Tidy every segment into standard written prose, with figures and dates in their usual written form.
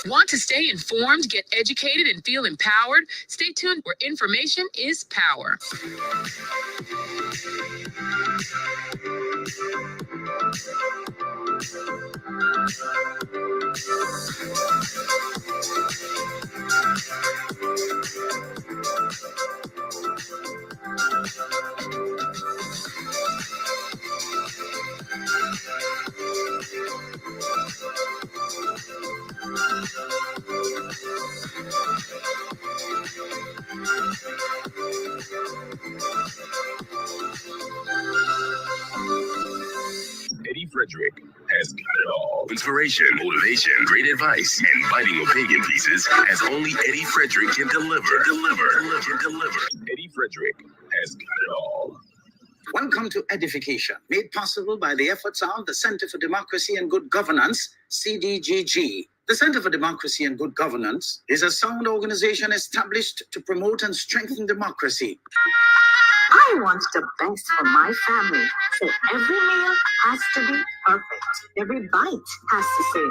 Want to stay informed, get educated, and feel empowered? Stay tuned where information is power. EDDIE-FREDERICK has got it all. Inspiration, motivation, great advice, and biting opinion pieces as only EDDIE-FREDERICK can deliver. EDDIE-FREDERICK has got it all. Welcome to Edification, made possible by the efforts of the Center for Democracy and Good Governance, CDGG. The Center for Democracy and Good Governance is a sound organization established to promote and strengthen democracy. I want the best for my family, so every meal has to be perfect. Every bite has to say,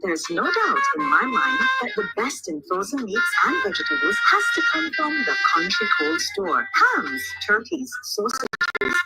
There's no doubt in my mind that the best in frozen meats and vegetables has to come from the Country Cold Store. Hams, turkeys, sausages,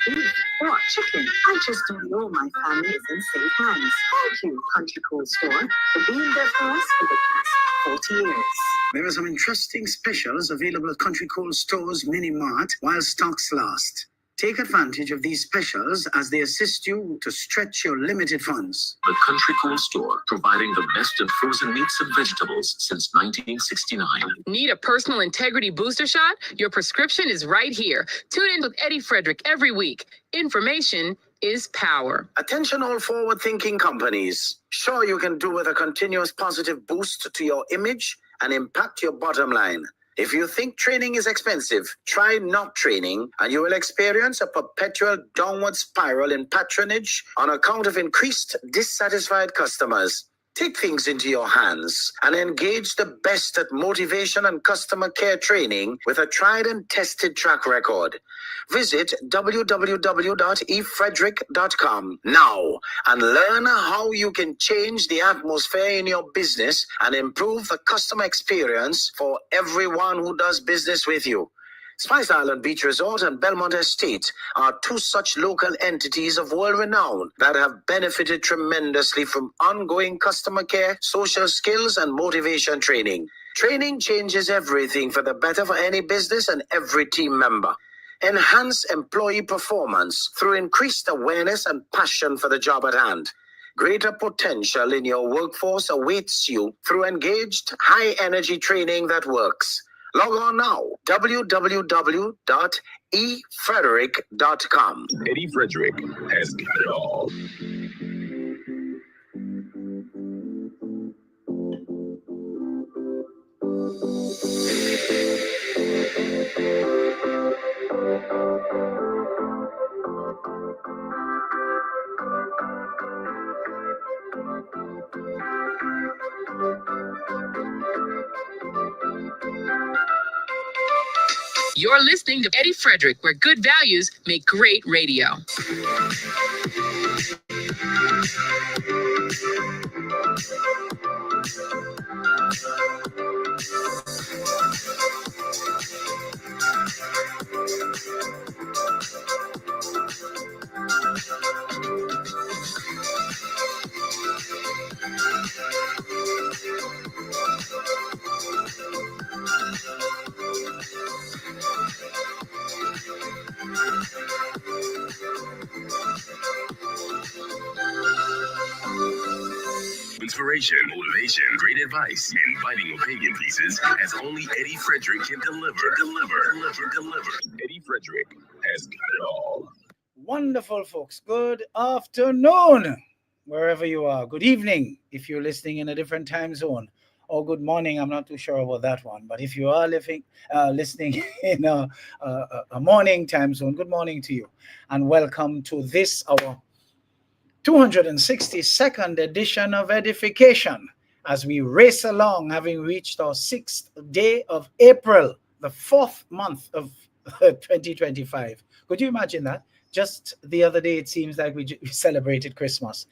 beef, pork, chicken. I just don't know my family is in safe hands. Thank you, Country Cold Store, for being there for us for the past 40 years. There are some interesting specials available at Country Cold Store's Mini Mart while stocks last. Take advantage of these specials as they assist you to stretch your limited funds. The Country Cold Store, providing the best in frozen meats and vegetables since 1969. Need a personal integrity booster shot? Your prescription is right here. Tune in with EDDIE-FREDERICK every week. Information is power. Attention all forward-thinking companies. Sure, you can do with a continuous positive boost to your image and impact your bottom line. If you think training is expensive, try not training and you will experience a perpetual downward spiral in patronage on account of increased dissatisfied customers. Take things into your hands and engage the best at motivation and customer care training with a tried and tested track record. Visit www.efrederick.com now and learn how you can change the atmosphere in your business and improve the customer experience for everyone who does business with you. Spice Island Beach Resort and Belmont Estate are two such local entities of world renown that have benefited tremendously from ongoing customer care, social skills, and motivation training. Training changes everything for the better for any business and every team member. Enhance employee performance through increased awareness and passion for the job at hand. Greater potential in your workforce awaits you through engaged, high-energy training that works. Log on now, www.efrederick.com. EDDIE-FREDERICK has got it all. You're listening to EDDIE-FREDERICK, where good values make great radio. Inspiration, motivation, great advice, and biting opinion pieces as only EDDIE-FREDERICK can deliver. EDDIE-FREDERICK has got it all. Wonderful, folks. Good afternoon, wherever you are. Good evening, if you're listening in a different time zone. or good morning. I'm not too sure about that one. But if you are listening in a morning time zone, good morning to you. And welcome to this, our 262nd edition of Edification. As we race along, having reached our 6th day of April, the 4th month of 2025. Could you imagine that? Just the other day, it seems like we celebrated Christmas.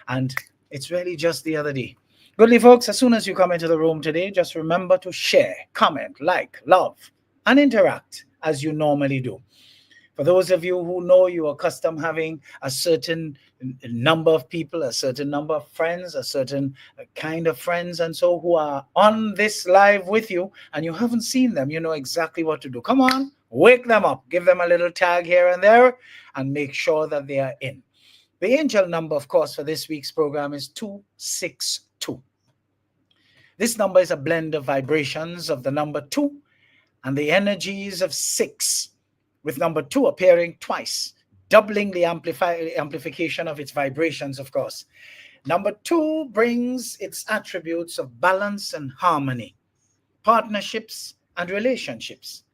And it's really just the other day. Goodly folks, as soon as you come into the room today, just remember to share, comment, like, love, and interact as you normally do. For those of you who know you are accustomed having a certain number of people, a certain number of friends, a certain kind of friends, and so who are on this live with you, and you haven't seen them, you know exactly what to do. Come on, wake them up, give them a little tag here and there, and make sure that they are in. The angel number, of course, for this week's program is 262. This number is a blend of vibrations of the number 2 and the energies of 6, with number 2 appearing twice, doubling the amplification of its vibrations, of course. Number 2 brings its attributes of balance and harmony, partnerships and relationships.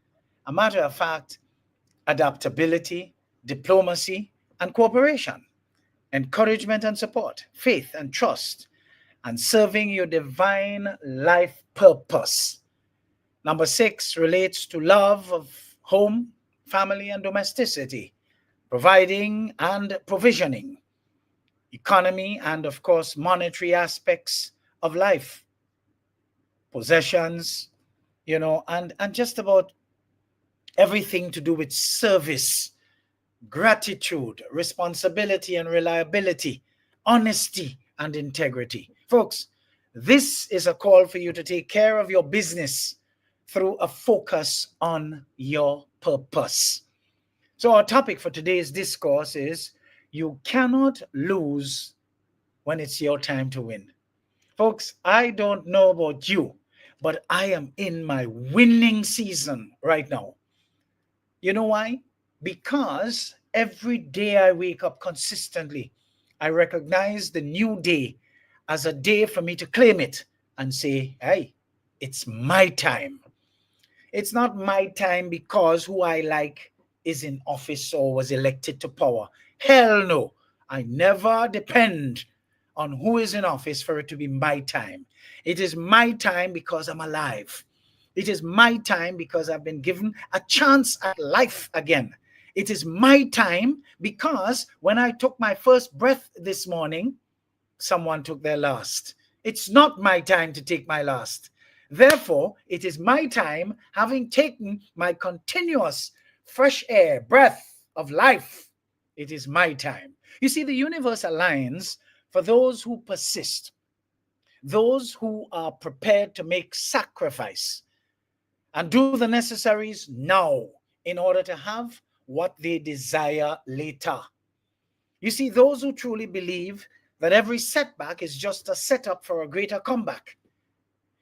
A matter of fact, adaptability, diplomacy and cooperation, encouragement and support, faith and trust, and serving your divine life purpose. Number 6 relates to love of home, family, and domesticity, providing and provisioning, economy, and of course, monetary aspects of life, possessions, and just about everything to do with service, gratitude, responsibility and reliability, honesty and integrity. Folks, this is a call for you to take care of your business through a focus on your purpose. So our topic for today's discourse is, you cannot lose when it's your time to win. Folks, I don't know about you, but I am in my winning season right now. You know why? Because every day I wake up consistently, I recognize the new day as a day for me to claim it and say, hey, it's my time. It's not my time because who I like is in office or was elected to power. Hell no. I never depend on who is in office for it to be my time. It is my time because I'm alive. It is my time because I've been given a chance at life again. It is my time because when I took my first breath this morning, someone took their last. It's not my time to take my last. Therefore, it is my time, having taken my continuous fresh air, breath of life. It is my time. You see, the universe aligns for those who persist, those who are prepared to make sacrifice and do the necessaries now in order to have what they desire later. You see, those who truly believe that every setback is just a setup for a greater comeback.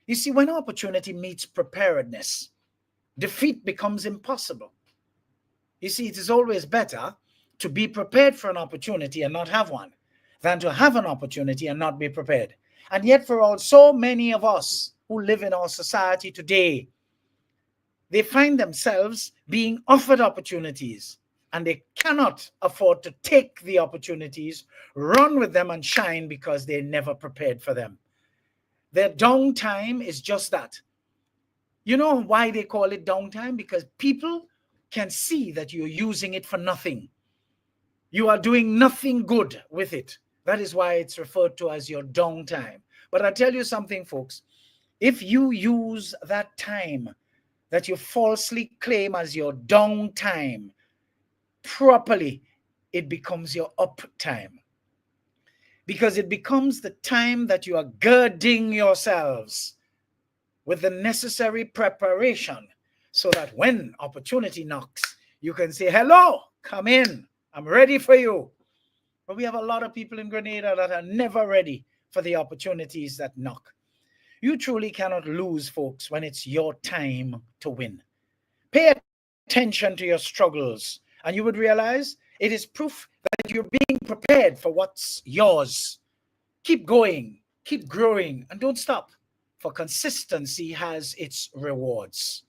You see, when opportunity meets preparedness, defeat becomes impossible. You see, it is always better to be prepared for an opportunity and not have one than to have an opportunity and not be prepared. And yet for so many of us who live in our society today, they find themselves being offered opportunities and they cannot afford to take the opportunities, run with them and shine because they never prepared for them. Their downtime is just that. You know why they call it downtime? Because people can see that you're using it for nothing. You are doing nothing good with it. That is why it's referred to as your downtime. But I tell you something, folks. If you use that time that you falsely claim as your downtime properly, it becomes your up time. Because it becomes the time that you are girding yourselves with the necessary preparation so that when opportunity knocks, you can say, hello, come in, I'm ready for you. But we have a lot of people in Grenada that are never ready for the opportunities that knock. You truly cannot lose, folks, when it's your time to win. Pay attention to your struggles, and you would realize it is proof that you're being prepared for what's yours. Keep going, keep growing, and don't stop. for consistency has its rewards.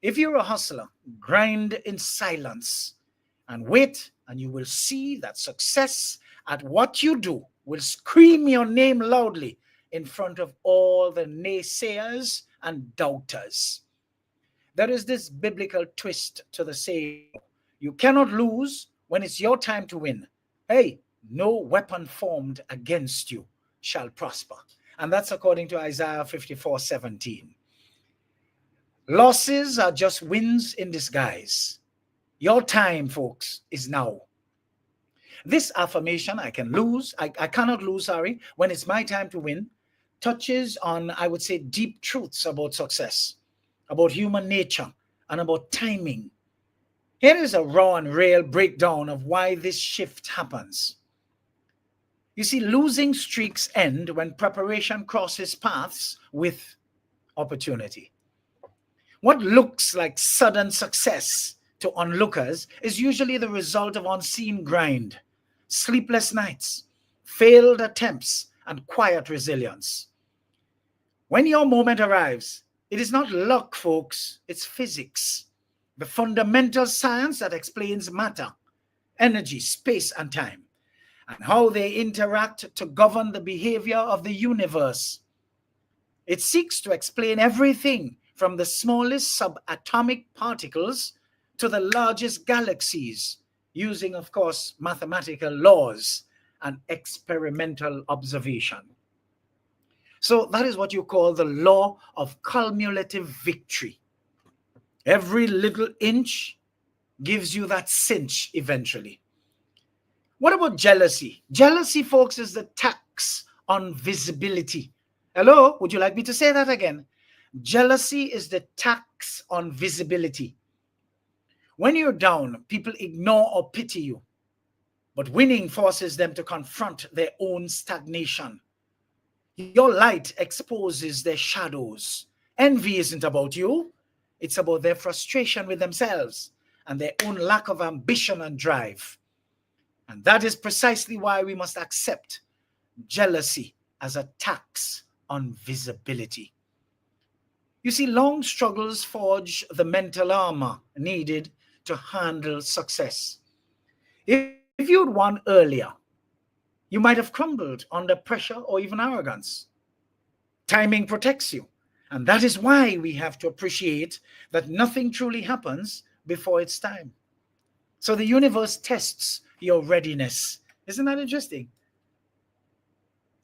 If you're a hustler, grind in silence and wait, and you will see that success at what you do will scream your name loudly in front of all the naysayers and doubters. There is this biblical twist to the saying, you cannot lose when it's your time to win. Hey, no weapon formed against you shall prosper. And that's according to Isaiah 54:17. Losses are just wins in disguise. Your time, folks, is now. This affirmation, I cannot lose, when it's my time to win, touches on, I would say, deep truths about success, about human nature, and about timing. Here is a raw and real breakdown of why this shift happens. You see, losing streaks end when preparation crosses paths with opportunity. What looks like sudden success to onlookers is usually the result of unseen grind, sleepless nights, failed attempts, and quiet resilience. When your moment arrives, it is not luck, folks, it's physics, the fundamental science that explains matter, energy, space, and time, and how they interact to govern the behavior of the universe. It seeks to explain everything from the smallest subatomic particles to the largest galaxies, using, of course, mathematical laws and experimental observation. So that is what you call the law of cumulative victory. Every little inch gives you that cinch eventually. What about jealousy? Jealousy, folks, is the tax on visibility. Hello, would you like me to say that again? Jealousy is the tax on visibility. When you're down, people ignore or pity you. But winning forces them to confront their own stagnation. Your light exposes their shadows. Envy isn't about you. It's about their frustration with themselves and their own lack of ambition and drive. And that is precisely why we must accept jealousy as a tax on visibility. You see, long struggles forge the mental armor needed to handle success. If you'd won earlier, you might have crumbled under pressure or even arrogance. Timing protects you. And that is why we have to appreciate that nothing truly happens before its time. So the universe tests your readiness. Isn't that interesting?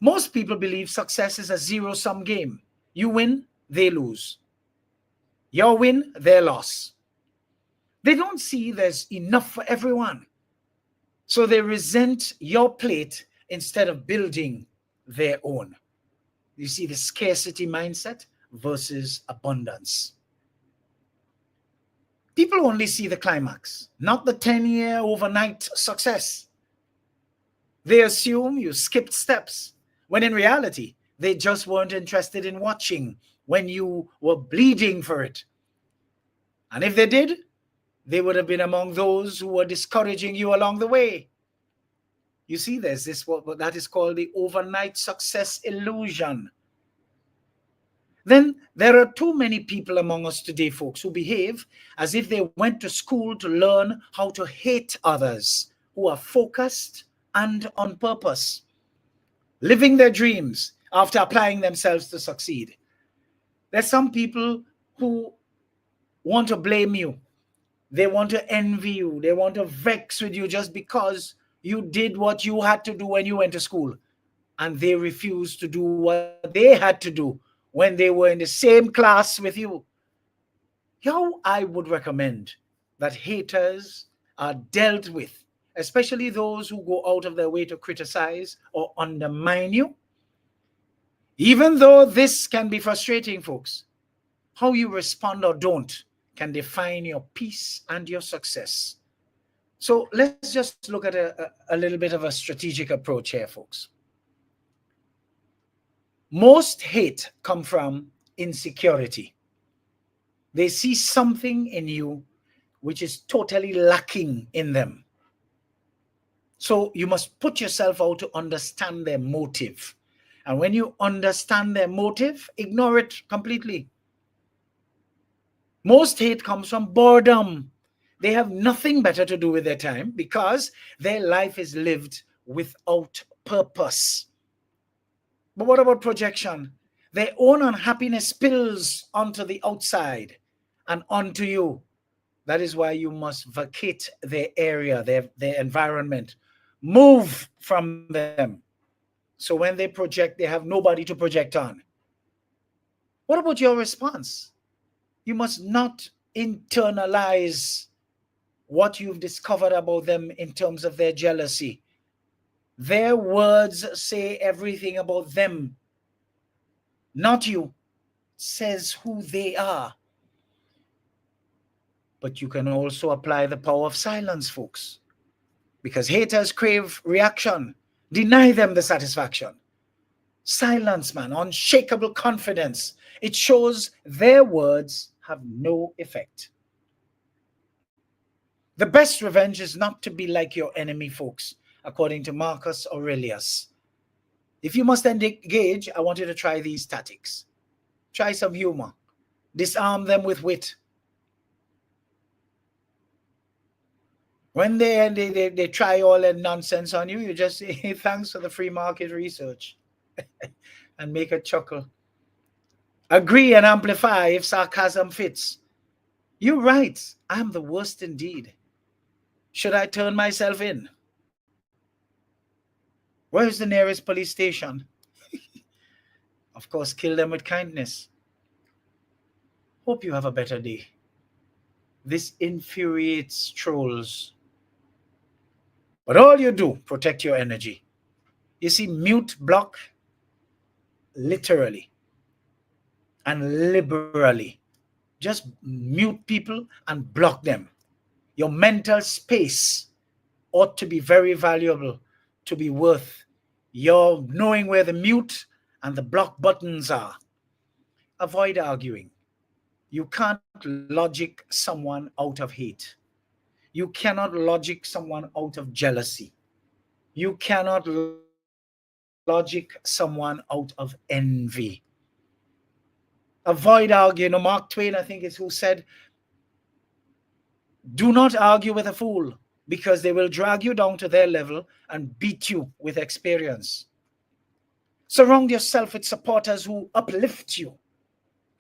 Most people believe success is a zero-sum game. You win, they lose. Your win, their loss. They don't see there's enough for everyone. So they resent your plate instead of building their own. You see the scarcity mindset versus abundance. People only see the climax, not the 10-year overnight success. They assume you skipped steps, when in reality, they just weren't interested in watching when you were bleeding for it. And if they did, they would have been among those who were discouraging you along the way. You see, there's this, what that is called the overnight success illusion. Then there are too many people among us today, folks, who behave as if they went to school to learn how to hate others, who are focused and on purpose, living their dreams after applying themselves to succeed. There's some people who want to blame you. They want to envy you. They want to vex with you just because you did what you had to do when you went to school. And they refuse to do what they had to do when they were in the same class with you. How I would recommend that haters are dealt with, especially those who go out of their way to criticize or undermine you. Even though this can be frustrating, folks, how you respond or don't can define your peace and your success. So let's just look at a little bit of a strategic approach here, folks. Most hate comes from insecurity. They see something in you which is totally lacking in them. So you must put yourself out to understand their motive. And when you understand their motive, ignore it completely. Most hate comes from boredom. They have nothing better to do with their time because their life is lived without purpose. But what about projection? Their own unhappiness spills onto the outside and onto you. That is why you must vacate their area, their environment. Move from them. So when they project, they have nobody to project on. What about your response? You must not internalize what you've discovered about them in terms of their jealousy. Their words say everything about them, not you. It says who they are. But you can also apply the power of silence, folks, because haters crave reaction. Deny them the satisfaction. Silence, man, unshakable confidence. It shows their words have no effect. The best revenge is not to be like your enemy, folks, according to Marcus Aurelius. If you must engage, I want you to try these tactics. Try some humor. Disarm them with wit. When they try all that nonsense on you, you just say, hey, thanks for the free market research and make a chuckle. Agree and amplify if sarcasm fits. You're right. I'm the worst indeed. Should I turn myself in? Where's the nearest police station? Of course, kill them with kindness. Hope you have a better day. This infuriates trolls. But all you do, protect your energy. You see, mute, block, literally and liberally. Just mute people and block them. Your mental space ought to be very valuable, to be worth your knowing where the mute and the block buttons are. Avoid arguing. You can't logic someone out of hate. You cannot logic someone out of jealousy. You cannot logic someone out of envy. Avoid arguing. Mark Twain, I think, is who said, do not argue with a fool, because they will drag you down to their level and beat you with experience. Surround yourself with supporters who uplift you.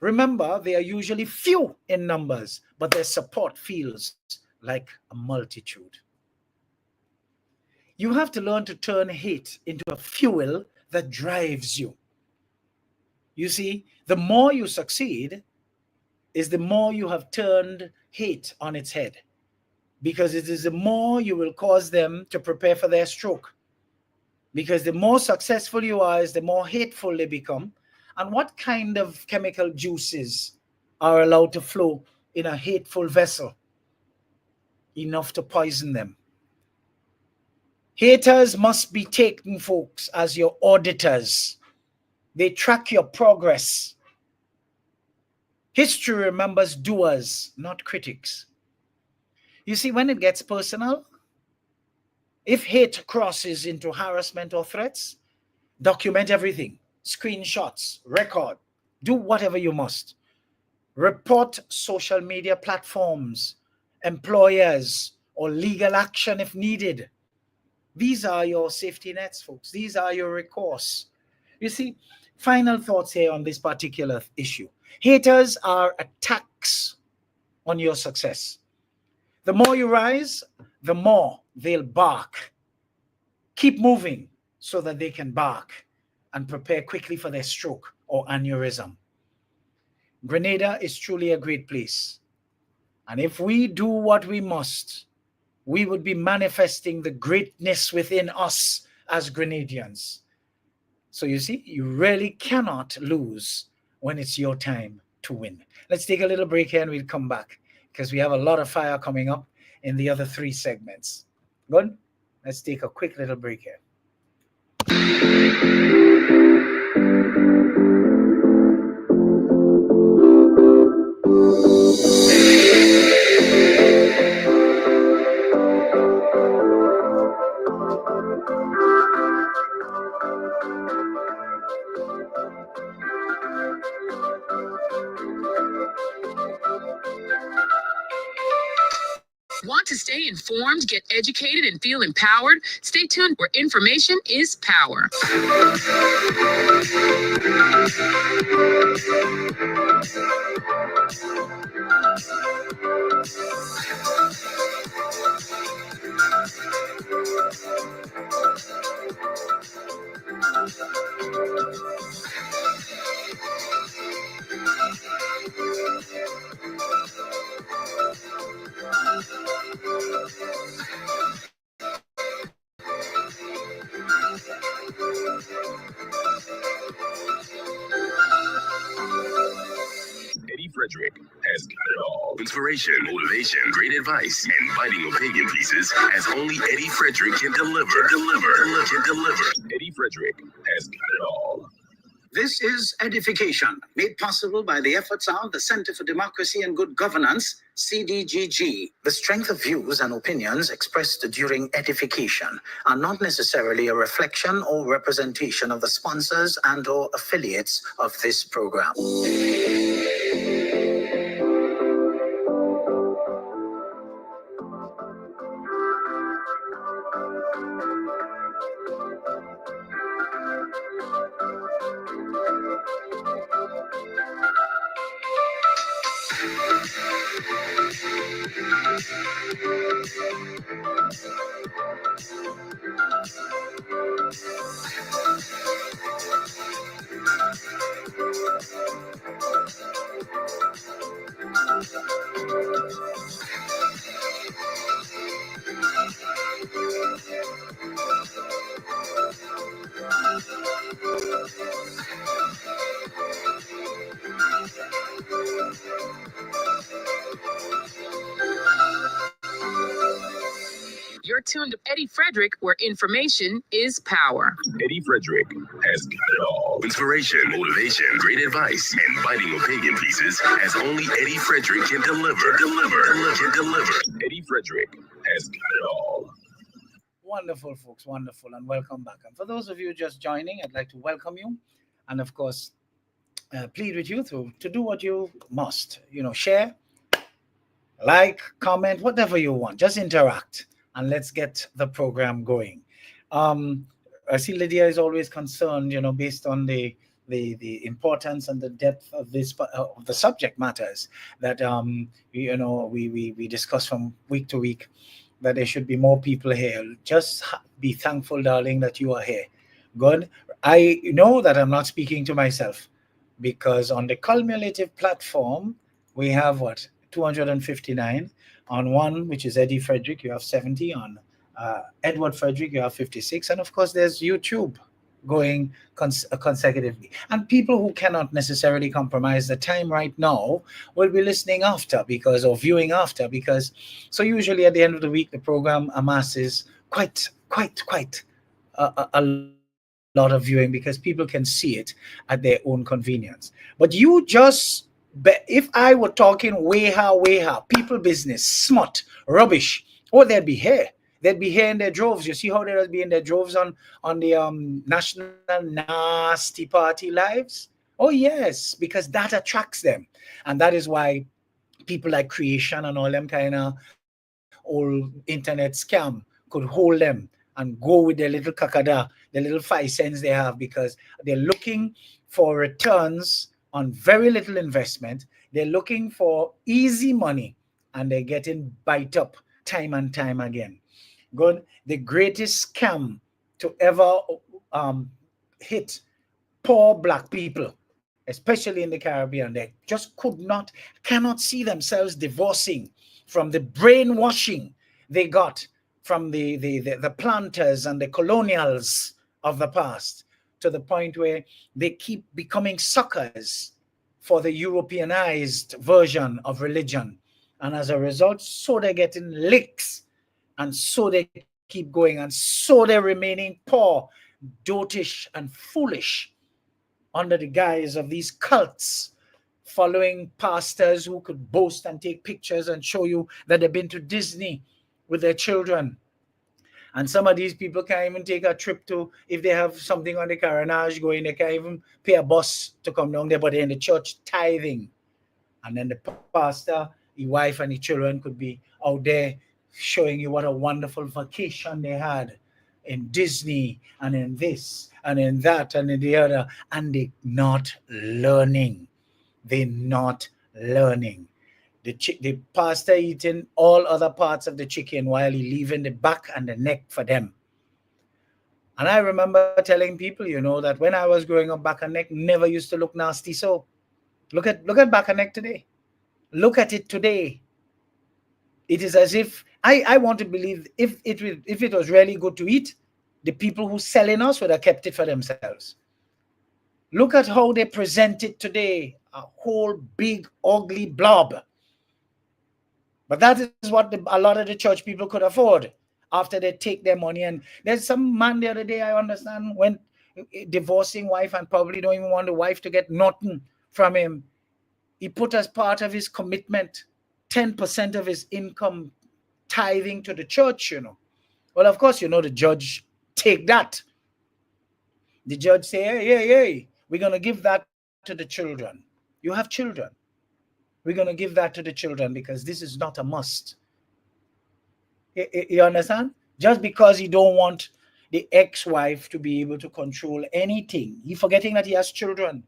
Remember, they are usually few in numbers, but their support feels like a multitude. You have to learn to turn hate into a fuel that drives you. You see, the more you succeed is the more you have turned hate on its head, because it is the more you will cause them to prepare for their stroke. Because the more successful you are is the more hateful they become. And what kind of chemical juices are allowed to flow in a hateful vessel? Enough to poison them. Haters must be taken, folks, as your auditors. They track your progress. History remembers doers, not critics. You see, when it gets personal, if hate crosses into harassment or threats, document everything. Screenshots, record, do whatever you must. Report social media platforms, employers, or legal action if needed. These are your safety nets, folks. These are your recourse. You see, final thoughts here on this particular issue. Haters are attacks on your success. The more you rise, the more they'll bark. Keep moving so that they can bark and prepare quickly for their stroke or aneurysm. Grenada is truly a great place. And if we do what we must, we would be manifesting the greatness within us as Grenadians. So you see, you really cannot lose when it's your time to win. Let's take a little break here and we'll come back, because we have a lot of fire coming up in the other 3 segments. Good? Let's take a quick little break here. stay informed, get educated, and feel empowered? Stay tuned where information is power. EDDIE-FREDERICK has got it all. Inspiration, motivation, great advice, and biting opinion pieces as only EDDIE-FREDERICK can deliver. EDDIE-FREDERICK has got it all. This is EDDIE-FICATION, made possible by the efforts of the Center for Democracy and Good Governance, CDGG. The strength of views and opinions expressed during edification are not necessarily a reflection or representation of the sponsors and/or affiliates of this program. You're tuned to EDDIE-FREDERICK, where information is power. EDDIE-FREDERICK has got it all. Inspiration, motivation, great advice, and biting opinion pieces as only EDDIE-FREDERICK can deliver. EDDIE-FREDERICK has got it all. Wonderful, folks, wonderful, and welcome back. And for those of you just joining, I'd like to welcome you, and of course, plead with you to do what you must. Share, like, comment, whatever you want. Just interact, and let's get the program going. I see Lydia is always concerned, based on the importance and the depth of this of the subject matters that we discuss from week to week, that there should be more people here. Just be thankful, darling, that you are here. Good. I know that I'm not speaking to myself, because on the cumulative platform we have 259. On one, which is EDDIE-FREDERICK, you have 70. On Edward Frederick, you have 56. And of course, there's YouTube going consecutively. And people who cannot necessarily compromise the time right now will be listening after, or viewing after, because so usually at the end of the week, the program amasses quite a lot of viewing, because people can see it at their own convenience. But you just, if I were talking way how people business, smut, rubbish, they'd be here. They'd be here in their droves. You see how they'd be in their droves on the National Nasty Party lives? Oh yes, because that attracts them. And that is why people like Creation and all them kind of old internet scam could hold them and go with their little kakada, the little 5 cents they have, because they're looking for returns on very little investment. They're looking for easy money, and they're getting bite up time and time again. Good. The greatest scam to ever hit poor black people, especially in the Caribbean, they just cannot see themselves divorcing from the brainwashing they got from the planters and the colonials of the past, to the point where they keep becoming suckers for the Europeanized version of religion. And as a result, so they're getting licks, and so they keep going, and so they're remaining poor, dotish, and foolish under the guise of these cults, following pastors who could boast and take pictures and show you that they've been to Disney with their children. And some of these people can't even take a trip to, if they have something on the carnage going, they can't even pay a bus to come down there, but they're in the church tithing. And then the pastor, his wife, and his children could be out there showing you what a wonderful vacation they had in Disney and in this and in that and in the other, and they're not learning. They're not learning. The pastor eating all other parts of the chicken while he leaving the back and the neck for them. And I remember telling people, you know, that when I was growing up, back and neck never used to look nasty. So look at back and neck today. Look at it today. It is as if I want to believe if it was really good to eat, the people who selling us would have kept it for themselves. Look at how they present it today, a whole big ugly blob. But that is what a lot of the church people could afford after they take their money. And there's some man the other day, I understand, went divorcing wife and probably don't even want the wife to get nothing from him. He put as part of his commitment 10% of his income tithing to the church, you know. Well, of course, you know, the judge take that. The judge say, hey, we're going to give that to the children. You have children. We're going to give that to the children because this is not a must. You understand? Just because he don't want the ex-wife to be able to control anything. He's forgetting that he has children.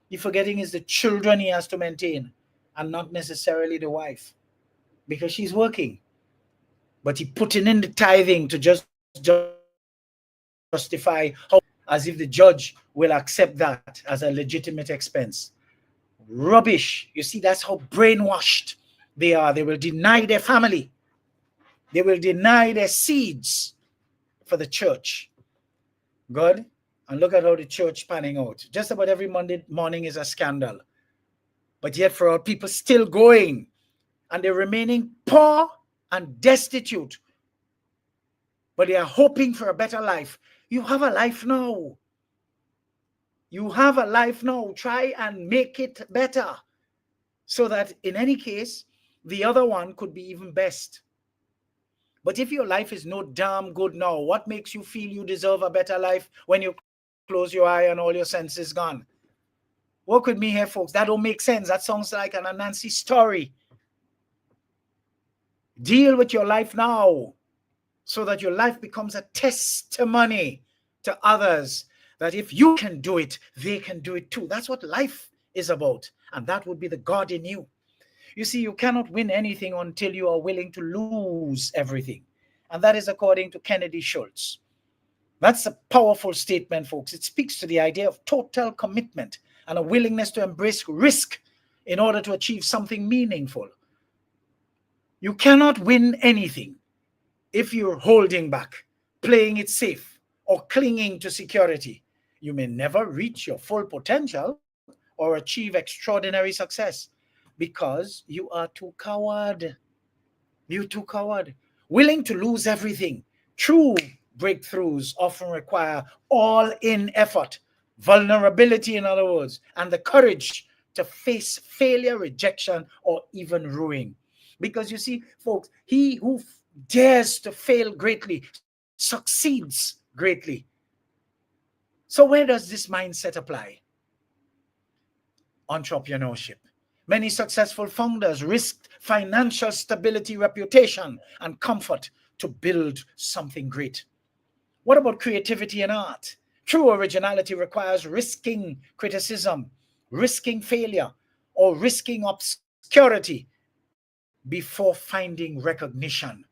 He's forgetting it's the children he has to maintain and not necessarily the wife because she's working. But he putting in the tithing to just justify how, as if the judge will accept that as a legitimate expense. Rubbish. You see, that's how brainwashed they are. They will deny their family. They will deny their seeds for the church. Good. And look at how the church panning out. Just about every Monday morning is a scandal. But yet for our people still going and they're remaining poor and destitute. But they are hoping for a better life. You have a life now. You have a life now. Try and make it better so that in any case, the other one could be even best. But if your life is no damn good now, what makes you feel you deserve a better life when you close your eye and all your senses gone? Work with me here, folks. That don't make sense. That sounds like an Anansi story. Deal with your life now so that your life becomes a testimony to others that if you can do it, they can do it too. That's what life is about. And that would be the God in you. You see, you cannot win anything until you are willing to lose everything. And that is according to Kennedy Schultz. That's a powerful statement, folks. It speaks to the idea of total commitment and a willingness to embrace risk in order to achieve something meaningful. You cannot win anything if you're holding back, playing it safe, or clinging to security. You may never reach your full potential or achieve extraordinary success because you are too coward. You're too coward. Willing to lose everything. True breakthroughs often require all-in effort, vulnerability, in other words, and the courage to face failure, rejection, or even ruin. Because you see, folks, he who dares to fail greatly succeeds greatly. So where does this mindset apply? Entrepreneurship. Many successful founders risked financial stability, reputation, and comfort to build something great. What about creativity and art? True originality requires risking criticism, risking failure, or risking obscurity before finding recognition.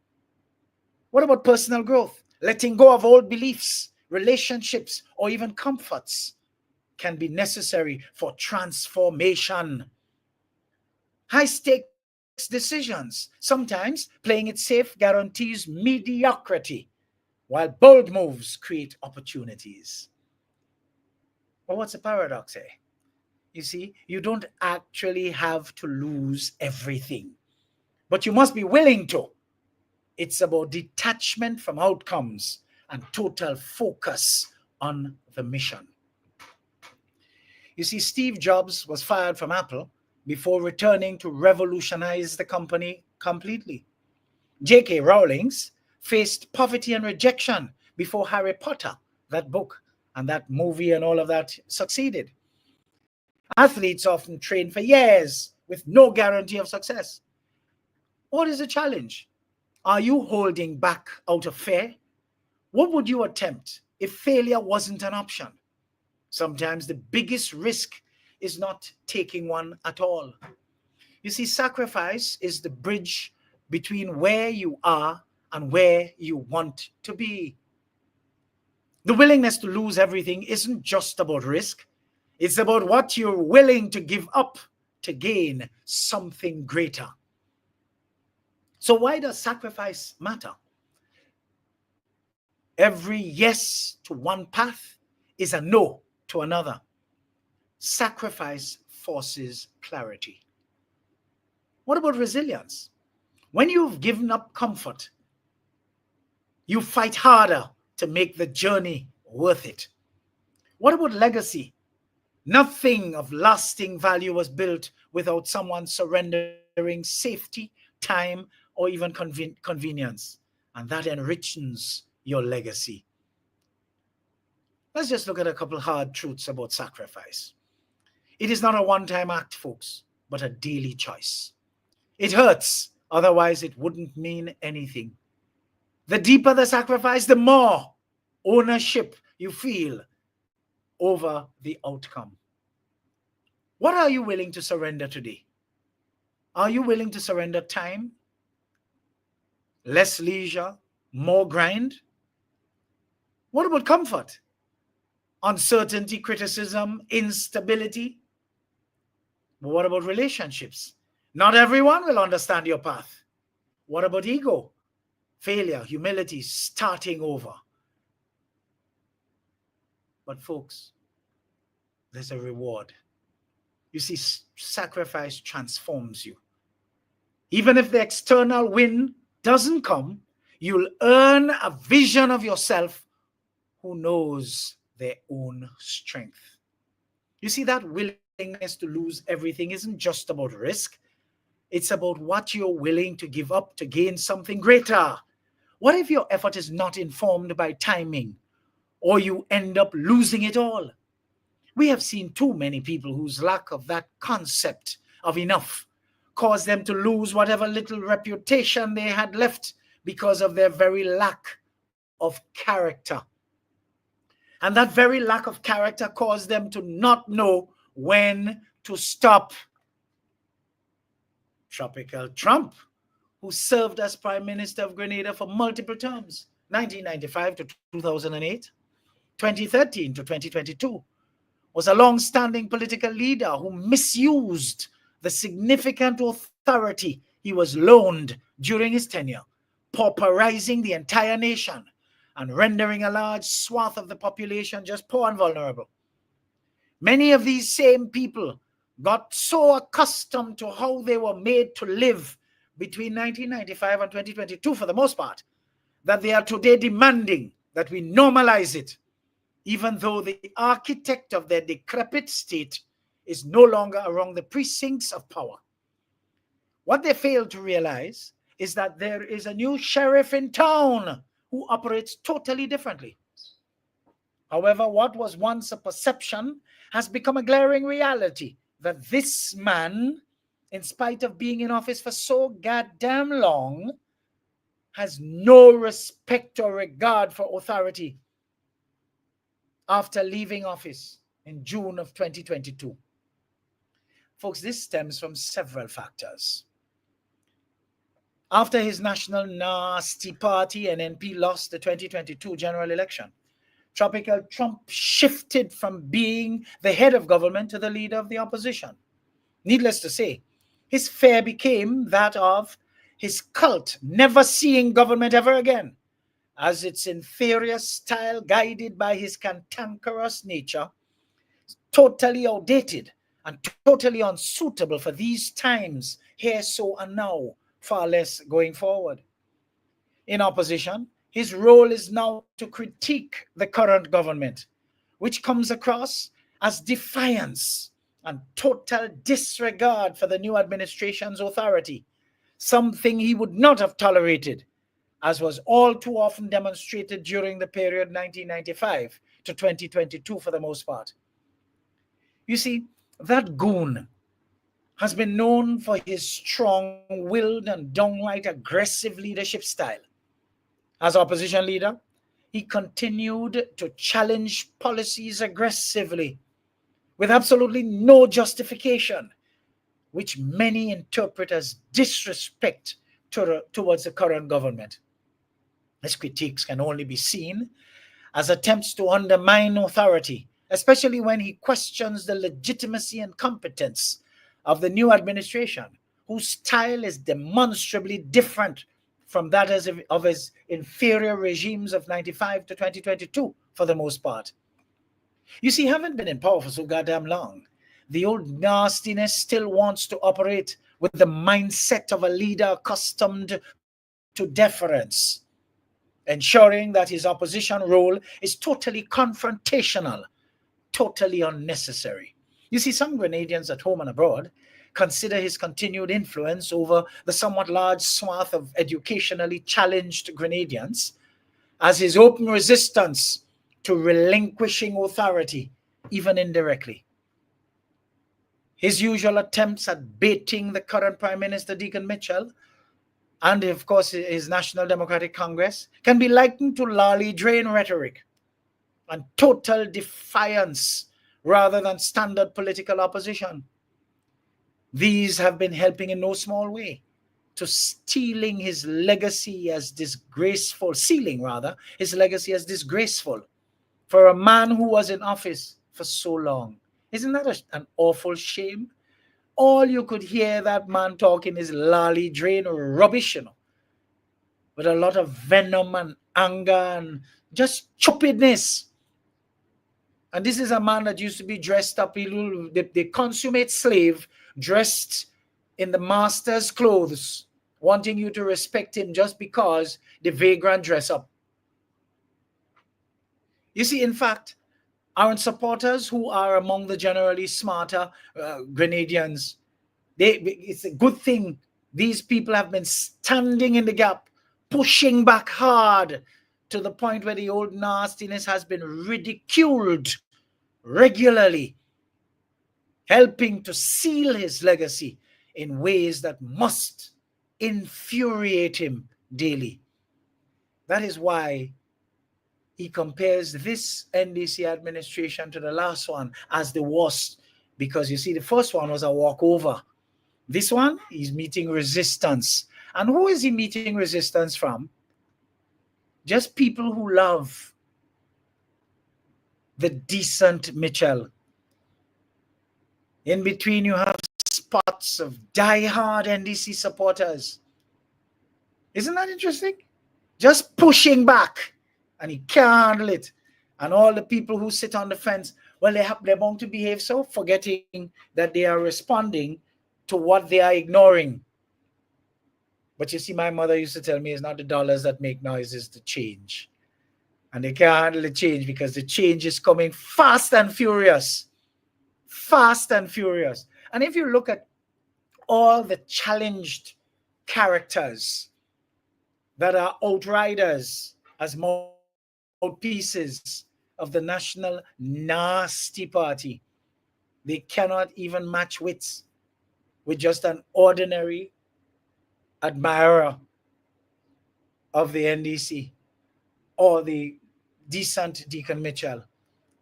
What about personal growth? Letting go of old beliefs, relationships, or even comforts can be necessary for transformation. High-stakes decisions. Sometimes playing it safe guarantees mediocrity, while bold moves create opportunities. Well, what's the paradox here? You see, you don't actually have to lose everything, but you must be willing to. It's about detachment from outcomes and total focus on the mission. You see, Steve Jobs was fired from Apple before returning to revolutionize the company completely. J.K. Rowling faced poverty and rejection before Harry Potter, that book and that movie and all of that, succeeded. Athletes often train for years with no guarantee of success. What is the challenge? Are you holding back out of fear? What would you attempt if failure wasn't an option? Sometimes the biggest risk is not taking one at all. You see, sacrifice is the bridge between where you are and where you want to be. The willingness to lose everything isn't just about risk. It's about what you're willing to give up to gain something greater. So why does sacrifice matter? Every yes to one path is a no to another. Sacrifice forces clarity. What about resilience? When you've given up comfort, you fight harder to make the journey worth it. What about legacy? Nothing of lasting value was built without someone surrendering safety, time, or even convenience. And that enriches your legacy. Let's just look at a couple hard truths about sacrifice. It is not a one-time act, folks, but a daily choice. It hurts, otherwise it wouldn't mean anything. The deeper the sacrifice, the more ownership you feel over the outcome. What are you willing to surrender today? Are you willing to surrender time, less leisure, more grind? What about comfort? Uncertainty, criticism, instability? But what about relationships? Not everyone will understand your path. What about ego, failure, humility, starting over? But folks, there's a reward. You see, sacrifice transforms you. Even if the external win doesn't come, you'll earn a vision of yourself who knows their own strength. You see, that willingness to lose everything isn't just about risk. It's about what you're willing to give up to gain something greater. What if your effort is not informed by timing, or you end up losing it all? We have seen too many people whose lack of that concept of enough caused them to lose whatever little reputation they had left because of their very lack of character. And that very lack of character caused them to not know when to stop. Tropical Trump, who served as Prime Minister of Grenada for multiple terms, 1995 to 2008, 2013 to 2022, was a long-standing political leader who misused the significant authority he was loaned during his tenure, pauperizing the entire nation and rendering a large swath of the population just poor and vulnerable. Many of these same people got so accustomed to how they were made to live between 1995 and 2022 for the most part, that they are today demanding that we normalize it, even though the architect of their decrepit state is no longer around the precincts of power. What they fail to realize is that there is a new sheriff in town who operates totally differently. However, what was once a perception has become a glaring reality, that this man, in spite of being in office for so goddamn long, has no respect or regard for authority after leaving office in June of 2022. Folks, this stems from several factors. After his National Nasty Party, NNP, lost the 2022 general election, Tropical Trump shifted from being the head of government to the leader of the opposition. Needless to say, his fare became that of his cult never seeing government ever again, as its inferior style, guided by his cantankerous nature, totally outdated and totally unsuitable for these times, here, so, and now, far less going forward. In opposition, his role is now to critique the current government, which comes across as defiance and total disregard for the new administration's authority, something he would not have tolerated, as was all too often demonstrated during the period 1995 to 2022 for the most part. You see, that goon has been known for his strong-willed and downright aggressive leadership style. As opposition leader, he continued to challenge policies aggressively with absolutely no justification, which many interpret as disrespect towards the current government. His critiques can only be seen as attempts to undermine authority, especially when he questions the legitimacy and competence of the new administration, whose style is demonstrably different from that of his inferior regimes of 95 to 2022 for the most part. You see, having been in power for so goddamn long, the old nastiness still wants to operate with the mindset of a leader accustomed to deference, ensuring that his opposition role is totally confrontational, totally unnecessary. You see, some Grenadians at home and abroad consider his continued influence over the somewhat large swath of educationally challenged Grenadians as his open resistance to relinquishing authority, even indirectly. His usual attempts at baiting the current Prime Minister, Deacon Mitchell, and of course his National Democratic Congress, can be likened to lolly drain rhetoric and total defiance rather than standard political opposition. These have been helping in no small way to sealing his legacy as disgraceful for a man who was in office for so long. Isn't that an awful shame? All you could hear that man talking is lolly drain rubbish, with a lot of venom and anger and just stupidness. And this is a man that used to be dressed up, the consummate slave, dressed in the master's clothes, wanting you to respect him just because the vagrant dress up. You see, in fact, our supporters, who are among the generally smarter Grenadians, it's a good thing these people have been standing in the gap, pushing back hard to the point where the old nastiness has been ridiculed regularly, helping to seal his legacy in ways that must infuriate him daily. That is why he compares this NDC administration to the last one as the worst, because you see, the first one was a walkover. This one, he's meeting resistance. And who is he meeting resistance from? Just people who love the decent Mitchell. In between, you have spots of die-hard NDC supporters. Isn't that interesting? Just pushing back, and he can't handle it. And all the people who sit on the fence, well, they're bound to behave so, forgetting that they are responding to what they are ignoring. But you see, my mother used to tell me it's not the dollars that make noise, it's the change. And they can't handle the change because the change is coming fast and furious. Fast and furious. And if you look at all the challenged characters that are outriders as mouthpieces of the National Nasty Party, they cannot even match wits with just an ordinary admirer of the NDC or the decent Deacon Mitchell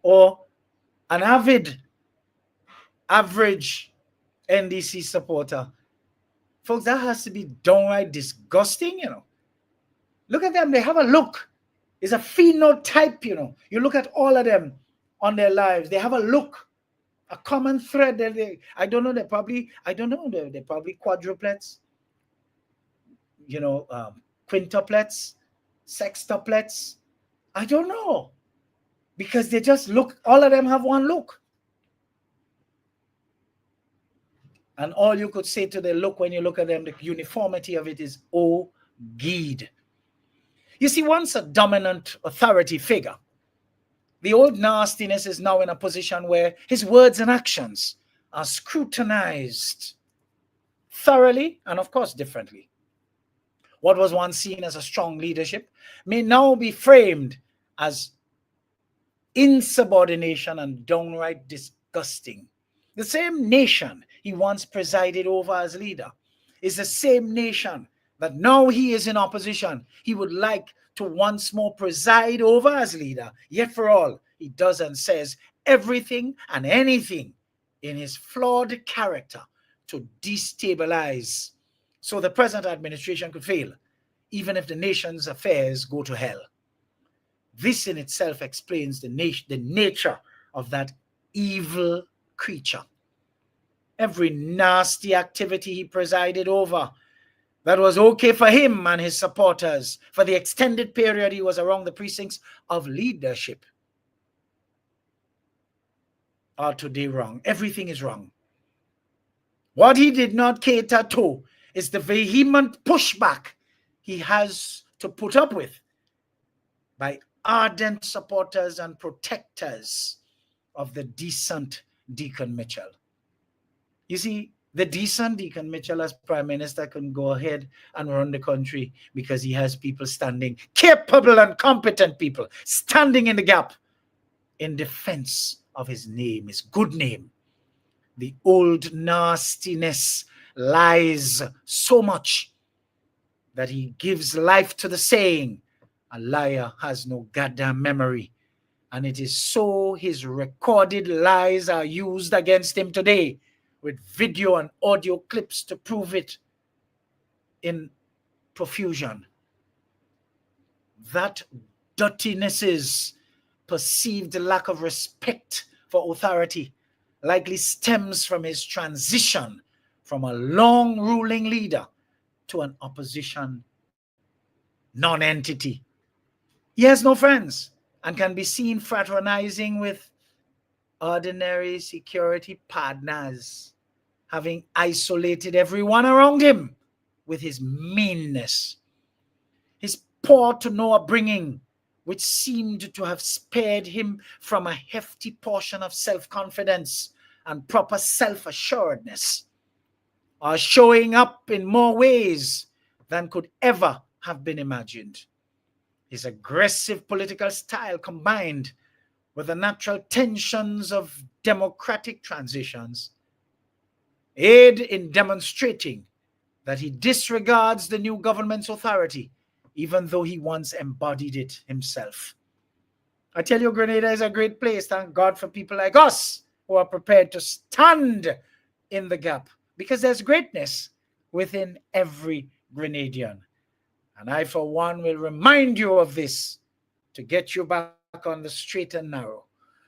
or an average NDC supporter. Folks, that has to be downright disgusting, Look at them. They have a look. It's a phenotype, You look at all of them on their lives. They have a look, a common thread. They're probably quadruplets, quintuplets, sextuplets. I don't know. Because they just look, all of them have one look. And all you could say to the look when you look at them, the uniformity of it is, oh, Gede. You see, once a dominant authority figure, the old nastiness is now in a position where his words and actions are scrutinized thoroughly and, of course, differently. What was once seen as a strong leadership may now be framed as insubordination and downright disgusting. The same nation he once presided over as leader is the same nation that now he is in opposition. He would like to once more preside over as leader. Yet for all, he does and says everything and anything in his flawed character to destabilize so the present administration could fail, even if the nation's affairs go to hell. This in itself explains the nature of that evil creature. Every nasty activity he presided over that was okay for him and his supporters for the extended period he was around the precincts of leadership are today wrong. Everything is wrong. What he did not cater to is the vehement pushback he has to put up with by ardent supporters and protectors of the decent Deacon Mitchell. You see, the decent Deacon Mitchell as Prime Minister can go ahead and run the country because he has people standing, capable and competent people, standing in the gap in defense of his name, his good name. The old nastiness lies so much that he gives life to the saying, a liar has no goddamn memory. And it is so his recorded lies are used against him today, with video and audio clips to prove it in profusion. That dirtiness's perceived lack of respect for authority likely stems from his transition from a long ruling leader to an opposition non-entity. He has no friends and can be seen fraternizing with ordinary security partners, having isolated everyone around him with his meanness. His poor to no upbringing, which seemed to have spared him from a hefty portion of self-confidence and proper self-assuredness, are showing up in more ways than could ever have been imagined. His aggressive political style combined with the natural tensions of democratic transitions aid in demonstrating that he disregards the new government's authority, even though he once embodied it himself. I tell you, Grenada is a great place. Thank God for people like us who are prepared to stand in the gap, because there's greatness within every Grenadian. And I, for one, will remind you of this to get you back on the straight and narrow.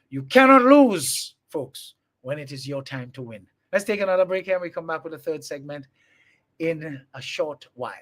You cannot lose, folks, when it is your time to win. Let's take another break here and we come back with the third segment in a short while.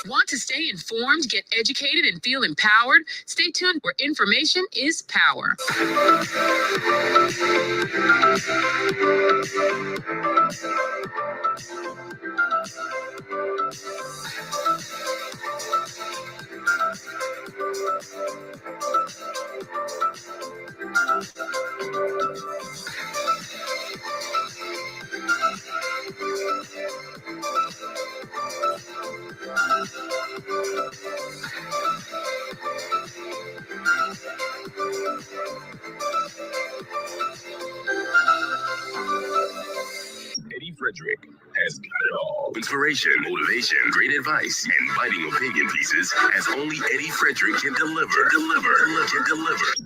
Want to stay informed, get educated, and feel empowered? Stay tuned, where information is power. EDDIE-FREDERICK has got it all. Inspiration, motivation, great advice, and biting opinion pieces as only EDDIE-FREDERICK can deliver.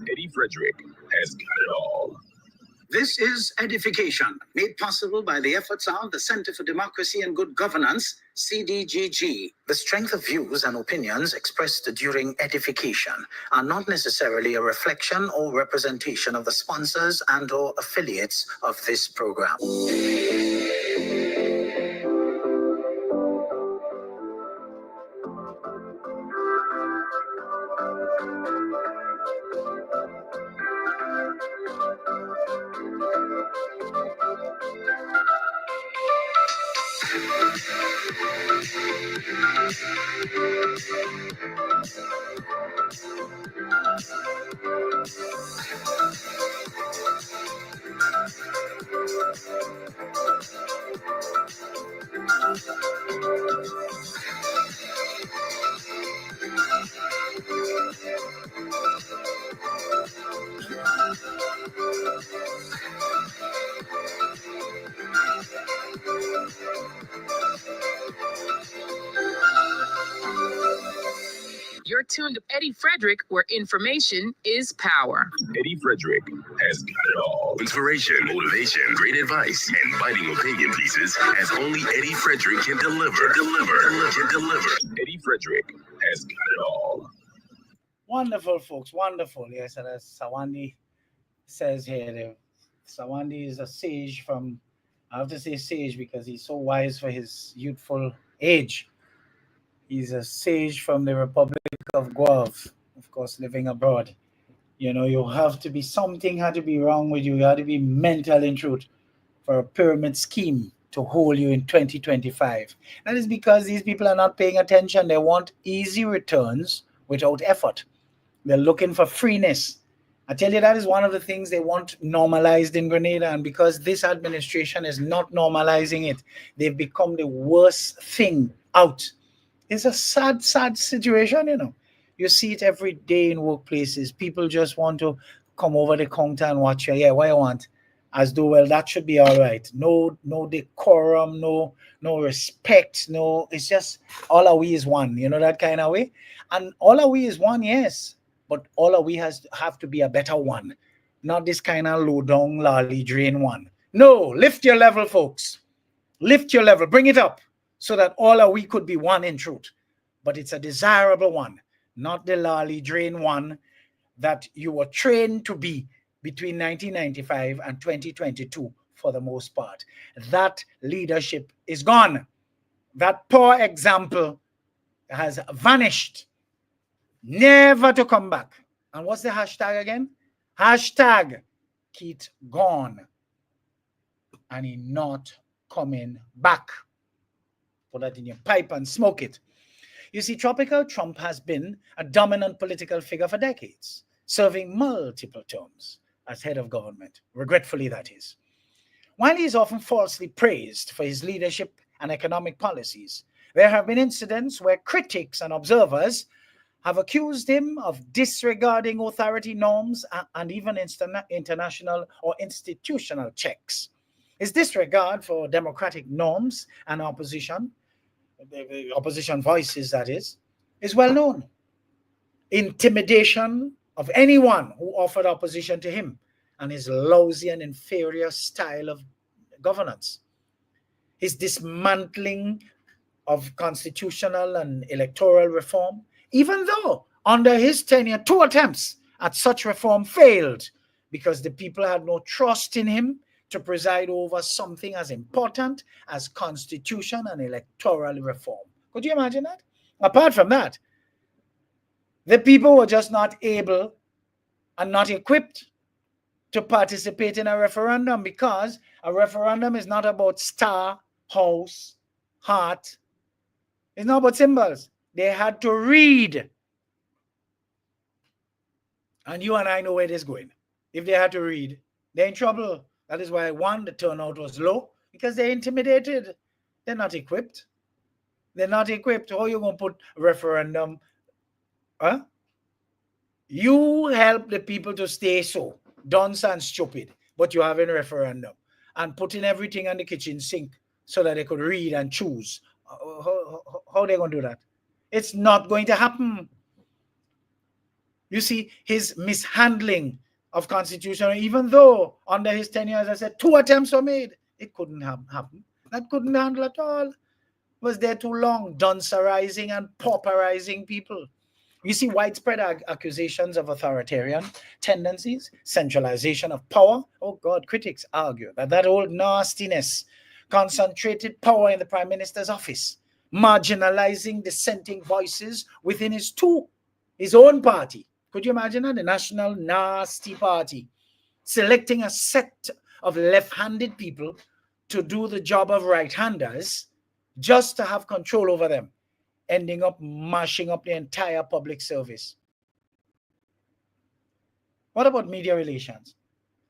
EDDIE-FREDERICK has got it all. This is EDDIE-FICATION, made possible by the efforts of the Center for Democracy and Good Governance, CDGG. The strength of views and opinions expressed during EDDIE-FICATION are not necessarily a reflection or representation of the sponsors and/or affiliates of this program. You're tuned to Eddie Frederick, where information is power. Eddie Frederick has got it all. Inspiration, motivation, great advice, and biting opinion pieces as only Eddie Frederick can deliver. Eddie Frederick has got it all. Wonderful, folks. Wonderful. Yes, and as Sawandi says here, Sawandi is a sage from, I have to say sage because he's so wise for his youthful age. He's a sage from the Republic of Guelph, of course, living abroad. You know, you have to be, something had to be wrong with you. You had to be mental in truth for a pyramid scheme to hold you in 2025. That is because these people are not paying attention. They want easy returns without effort. They're looking for freeness. I tell you, that is one of the things they want normalized in Grenada. And because this administration is not normalizing it, they've become the worst thing out. It's a sad, sad situation, you know. You see it every day in workplaces. People just want to come over the counter and watch you. Yeah, what you want? As though, well, that should be all right. No decorum, no respect, no. It's just all are we is one, you know, that kind of way. And all are we is one, yes. But all are we have to be a better one. Not this kind of low down, lolly drain one. No, lift your level, folks. Lift your level. Bring it up. So that all of we could be one in truth. But it's a desirable one, not the lolly drain one that you were trained to be between 1995 and 2022 for the most part. That leadership is gone. That poor example has vanished, never to come back. And what's the hashtag again? Hashtag Keith gone. And he not coming back. Put that in your pipe and smoke it. You see, Tropical Trump has been a dominant political figure for decades, serving multiple terms as head of government. Regretfully, that is. While he is often falsely praised for his leadership and economic policies, there have been incidents where critics and observers have accused him of disregarding authority norms and even international or institutional checks. His disregard for democratic norms and opposition, the opposition voices that is well known. Intimidation of anyone who offered opposition to him and his lousy and inferior style of governance. His dismantling of constitutional and electoral reform, even though under his tenure 2 attempts at such reform failed because the people had no trust in him to preside over something as important as constitution and electoral reform. Could you imagine that? Apart from that, the people were just not able and not equipped to participate in a referendum, because a referendum is not about star, house, heart. It's not about symbols. They had to read. And you and I know where this is going. If they had to read, they're in trouble. That is why, one, the turnout was low, because they're intimidated. They're not equipped. They're not equipped. How are you going to put a referendum? Huh? You help the people to stay so dunce and stupid, but you have a referendum and putting everything on the kitchen sink so that they could read and choose. How are they going to do that? It's not going to happen. You see, his mishandling of constitution, even though under his tenure, as I said, 2 attempts were made, it couldn't happen. That couldn't handle at all. It was there too long, duncerizing and pauperizing people. You see, widespread accusations of authoritarian tendencies, centralization of power. Oh God, critics argue that old nastiness, concentrated power in the Prime Minister's office, marginalizing dissenting voices within his own party. Could you imagine that? The National Nasty Party selecting a set of left-handed people to do the job of right-handers just to have control over them, ending up mashing up the entire public service. What about media relations?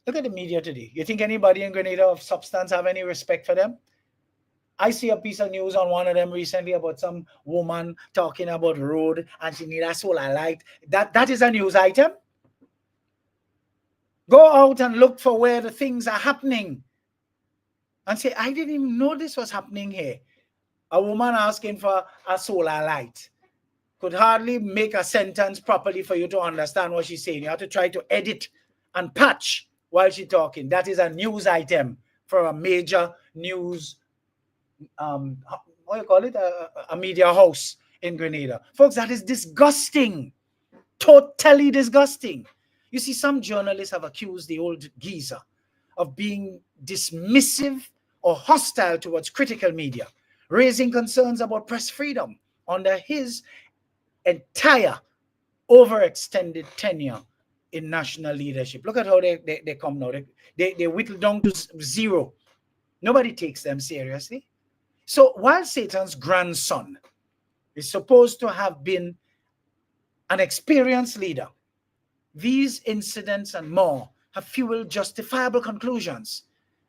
Look at the media today. You think anybody in Grenada of substance have any respect for them? I see a piece of news on one of them recently about some woman talking about road and she need a solar light. That is a news item. Go out and look for where the things are happening and say, I didn't even know this was happening here. A woman asking for a solar light could hardly make a sentence properly for you to understand what she's saying. You have to try to edit and patch while she's talking. That is a news item for a major news, what do you call it? A media house in Grenada. Folks, that is disgusting. Totally disgusting. You see, some journalists have accused the old geezer of being dismissive or hostile towards critical media, raising concerns about press freedom under his entire overextended tenure in national leadership. Look at how they come now. They whittle down to zero. Nobody takes them seriously. So while Satan's grandson is supposed to have been an experienced leader, these incidents and more have fueled justifiable conclusions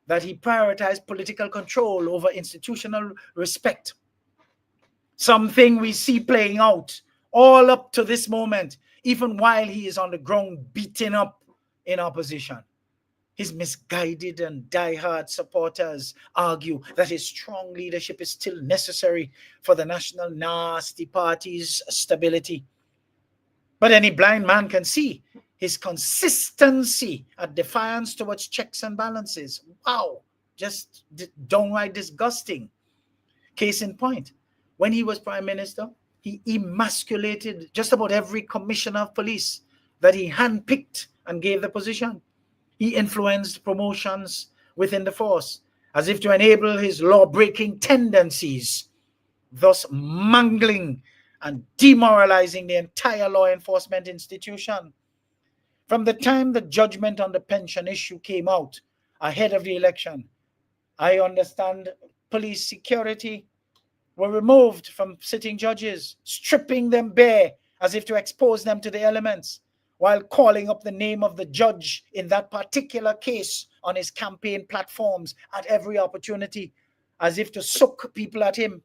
that he prioritized political control over institutional respect. Something we see playing out all up to this moment, even while he is on the ground beaten up in opposition. His misguided and diehard supporters argue that his strong leadership is still necessary for the National Nasty Party's stability. But any blind man can see his consistency at defiance towards checks and balances. Wow, just downright disgusting. Case in point, when he was Prime Minister, he emasculated just about every commissioner of police that he handpicked and gave the position. He influenced promotions within the force as if to enable his law-breaking tendencies, thus mangling and demoralizing the entire law enforcement institution. From the time the judgment on the pension issue came out ahead of the election, I understand police security were removed from sitting judges, stripping them bare as if to expose them to the elements, while calling up the name of the judge in that particular case on his campaign platforms at every opportunity, as if to soak people at him.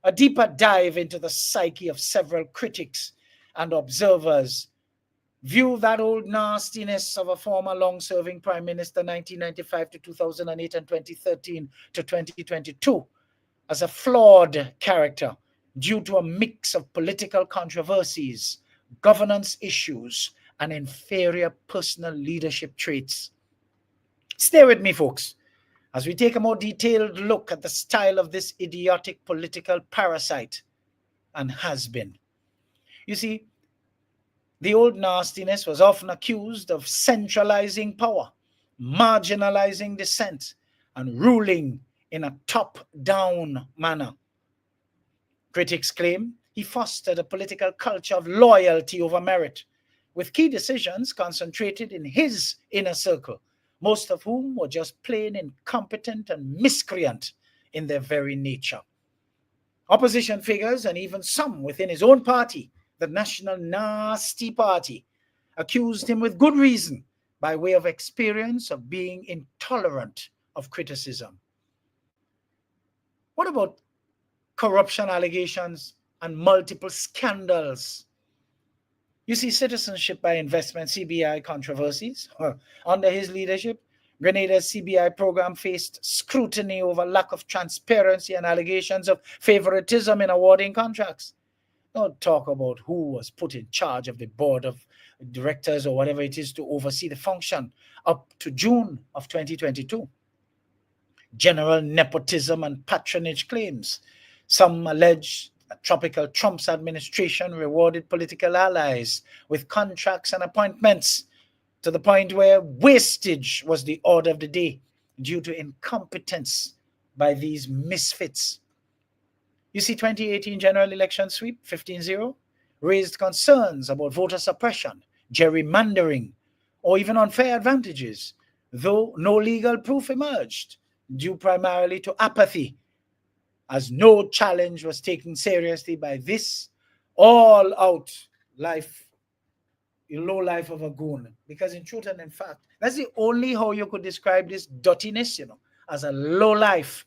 A deeper dive into the psyche of several critics and observers view that old nastiness of a former long-serving Prime Minister 1995 to 2008 and 2013 to 2022 as a flawed character due to a mix of political controversies, governance issues, and inferior personal leadership traits. Stay with me, folks, as we take a more detailed look at the style of this idiotic political parasite and has-been. You see, the old nastiness was often accused of centralizing power, marginalizing dissent, and ruling in a top-down manner. Critics claim he fostered a political culture of loyalty over merit, with key decisions concentrated in his inner circle, most of whom were just plain incompetent and miscreant in their very nature. Opposition figures, and even some within his own party, the National Nasty Party, accused him with good reason by way of experience of being intolerant of criticism. What about corruption allegations and multiple scandals? You see, citizenship by investment, CBI controversies. Under his leadership, Grenada's CBI program faced scrutiny over lack of transparency and allegations of favoritism in awarding contracts. Don't talk about who was put in charge of the board of directors or whatever it is to oversee the function up to June of 2022. General nepotism and patronage claims. Some allege that Tropical Trump's administration rewarded political allies with contracts and appointments to the point where wastage was the order of the day due to incompetence by these misfits. You see, 2018 general election sweep 15-0 raised concerns about voter suppression, gerrymandering, or even unfair advantages, though no legal proof emerged, due primarily to apathy as no challenge was taken seriously by this all-out life, low life of a goon. Because in truth and in fact, that's the only how you could describe this dirtiness, as a low life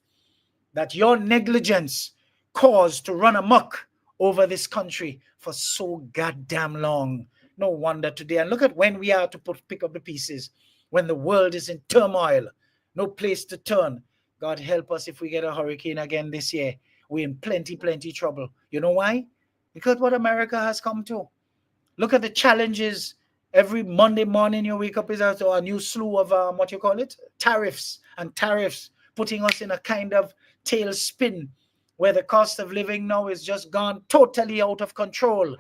that your negligence caused to run amok over this country for so goddamn long. No wonder today. And look at when we are to pick up the pieces, when the world is in turmoil, no place to turn. God help us if we get a hurricane again this year. We're in plenty trouble. You know why? Because what America has come to. Look at the challenges. Every Monday morning you wake up is a new slew of tariffs, putting us in a kind of tailspin where the cost of living now is just gone totally out of control.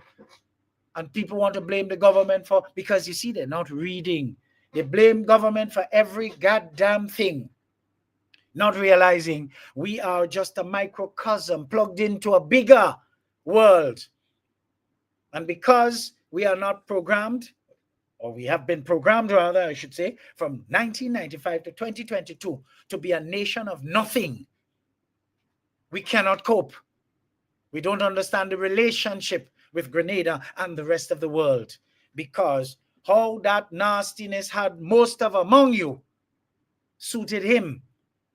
And people want to blame the government because you see, they're not reading. They blame government for every goddamn thing, not realizing we are just a microcosm plugged into a bigger world. And because we are not programmed, or we have been programmed rather, I should say, from 1995 to 2022 to be a nation of nothing, we cannot cope. We don't understand the relationship with Grenada and the rest of the world, because how that nastiness had most of among you suited him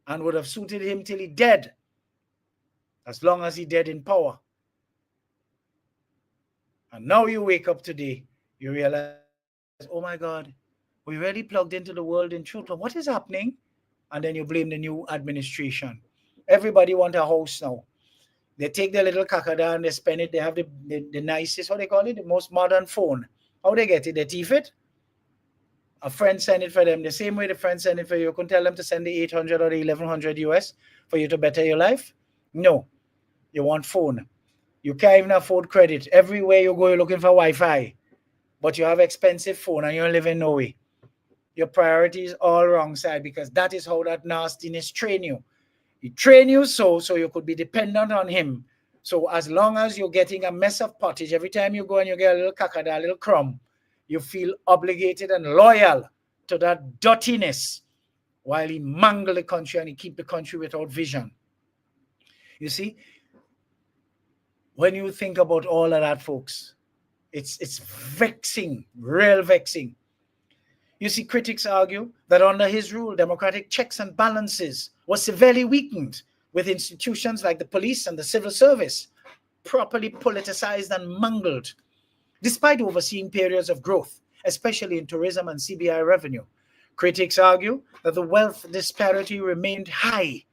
and would have suited him till he dead, as long as he dead in power. And now you wake up today, you realize, oh my God, we really plugged into the world in truth. What is happening? And then you blame the new administration. Everybody want a house now. They take their little kakada and they spend it. They have the nicest, what they call it, the most modern phone. How they get it? They thief it. A friend send it for them. The same way the friend send it for you. You can tell them to send the 800 or the 1100 US for you to better your life. No. You want phone. You can't even afford credit. Everywhere you go, you're looking for Wi-Fi. But you have expensive phone and you're living no way. Your priorities all wrong side, because that is how that nastiness train you. He train you so you could be dependent on him. So as long as you're getting a mess of pottage, every time you go and you get a little kakada, a little crumb, you feel obligated and loyal to that dirtiness, while he mangle the country and he keep the country without vision. You see, when you think about all of that, folks, it's vexing, real vexing. You see, critics argue that under his rule, democratic checks and balances were severely weakened, with institutions like the police and the civil service properly politicized and mangled. Despite overseeing periods of growth, especially in tourism and CBI revenue, critics argue that the wealth disparity remained high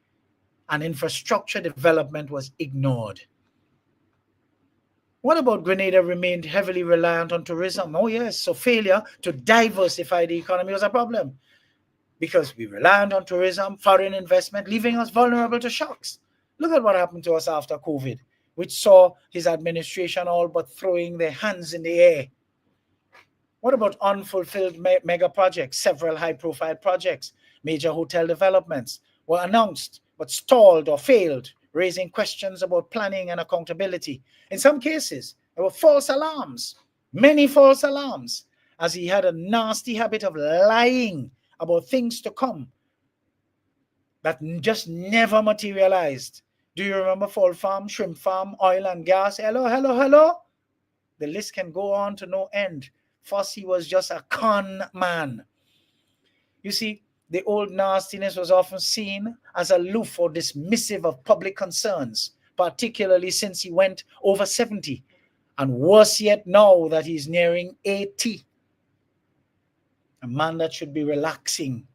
and infrastructure development was ignored. What about Grenada remained heavily reliant on tourism? Oh yes, so failure to diversify the economy was a problem, because we relied on tourism, foreign investment, leaving us vulnerable to shocks. Look at what happened to us after COVID, which saw his administration all but throwing their hands in the air. What about unfulfilled mega projects? Several high-profile projects, major hotel developments were announced but stalled or failed, raising questions about planning and accountability. In some cases, there were false alarms, many false alarms, as he had a nasty habit of lying about things to come that just never materialized. Do you remember Fall Farm, Shrimp Farm, oil and gas? Hello? The list can go on to no end. Fossey was just a con man. You see, the old nastiness was often seen as aloof or dismissive of public concerns, particularly since he went over 70, and worse yet now that he's nearing 80. A man that should be relaxing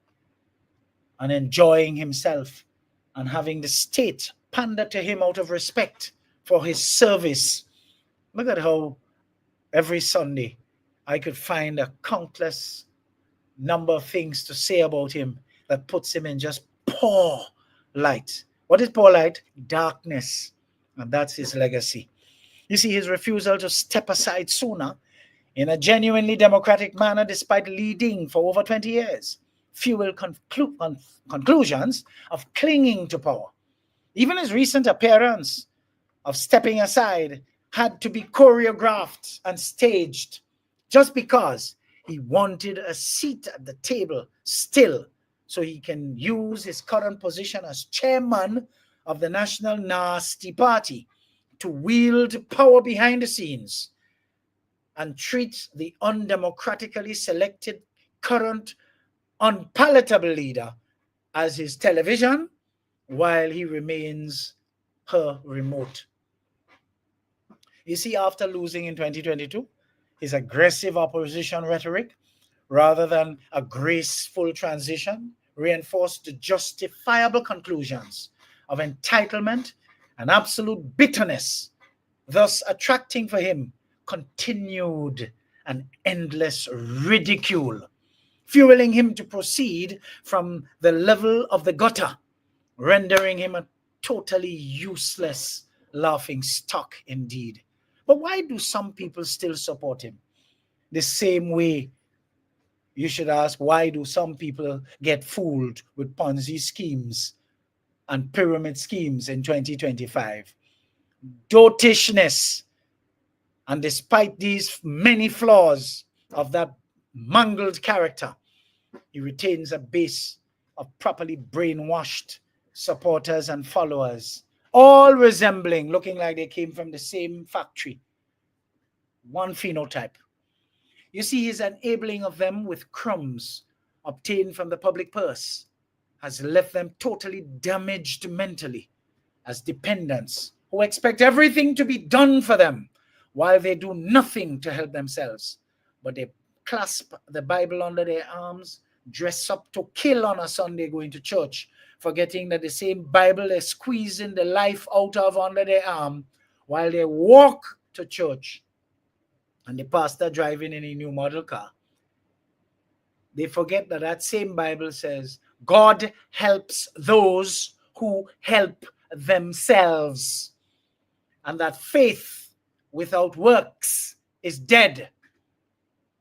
and enjoying himself and having the state pander to him out of respect for his service. Look at how every Sunday I could find a countless number of things to say about him that puts him in just poor light. What is poor light? Darkness. And that's his legacy. You see, his refusal to step aside sooner in a genuinely democratic manner, despite leading for over 20 years, fueled conclusions of clinging to power. Even his recent appearance of stepping aside had to be choreographed and staged, just because he wanted a seat at the table still, so he can use his current position as chairman of the National Nasty Party to wield power behind the scenes and treat the undemocratically selected current unpalatable leader as his television while he remains her remote. You see, after losing in 2022, his aggressive opposition rhetoric, rather than a graceful transition, reinforced the justifiable conclusions of entitlement and absolute bitterness, thus attracting for him continued and endless ridicule, fueling him to proceed from the level of the gutter, rendering him a totally useless laughing stock indeed. But why do some people still support him? The same way you should ask, why do some people get fooled with Ponzi schemes and pyramid schemes in 2025? Dotishness. And despite these many flaws of that mangled character, he retains a base of properly brainwashed supporters and followers, all resembling, looking like they came from the same factory, one phenotype. You see, his enabling of them with crumbs obtained from the public purse has left them totally damaged mentally as dependents who expect everything to be done for them while they do nothing to help themselves. But they clasp the Bible under their arms, dress up to kill on a Sunday going to church, forgetting that the same Bible is squeezing the life out of under their arm while they walk to church and the pastor driving in a new model car. They forget that that same Bible says, God helps those who help themselves, and that faith without works is dead.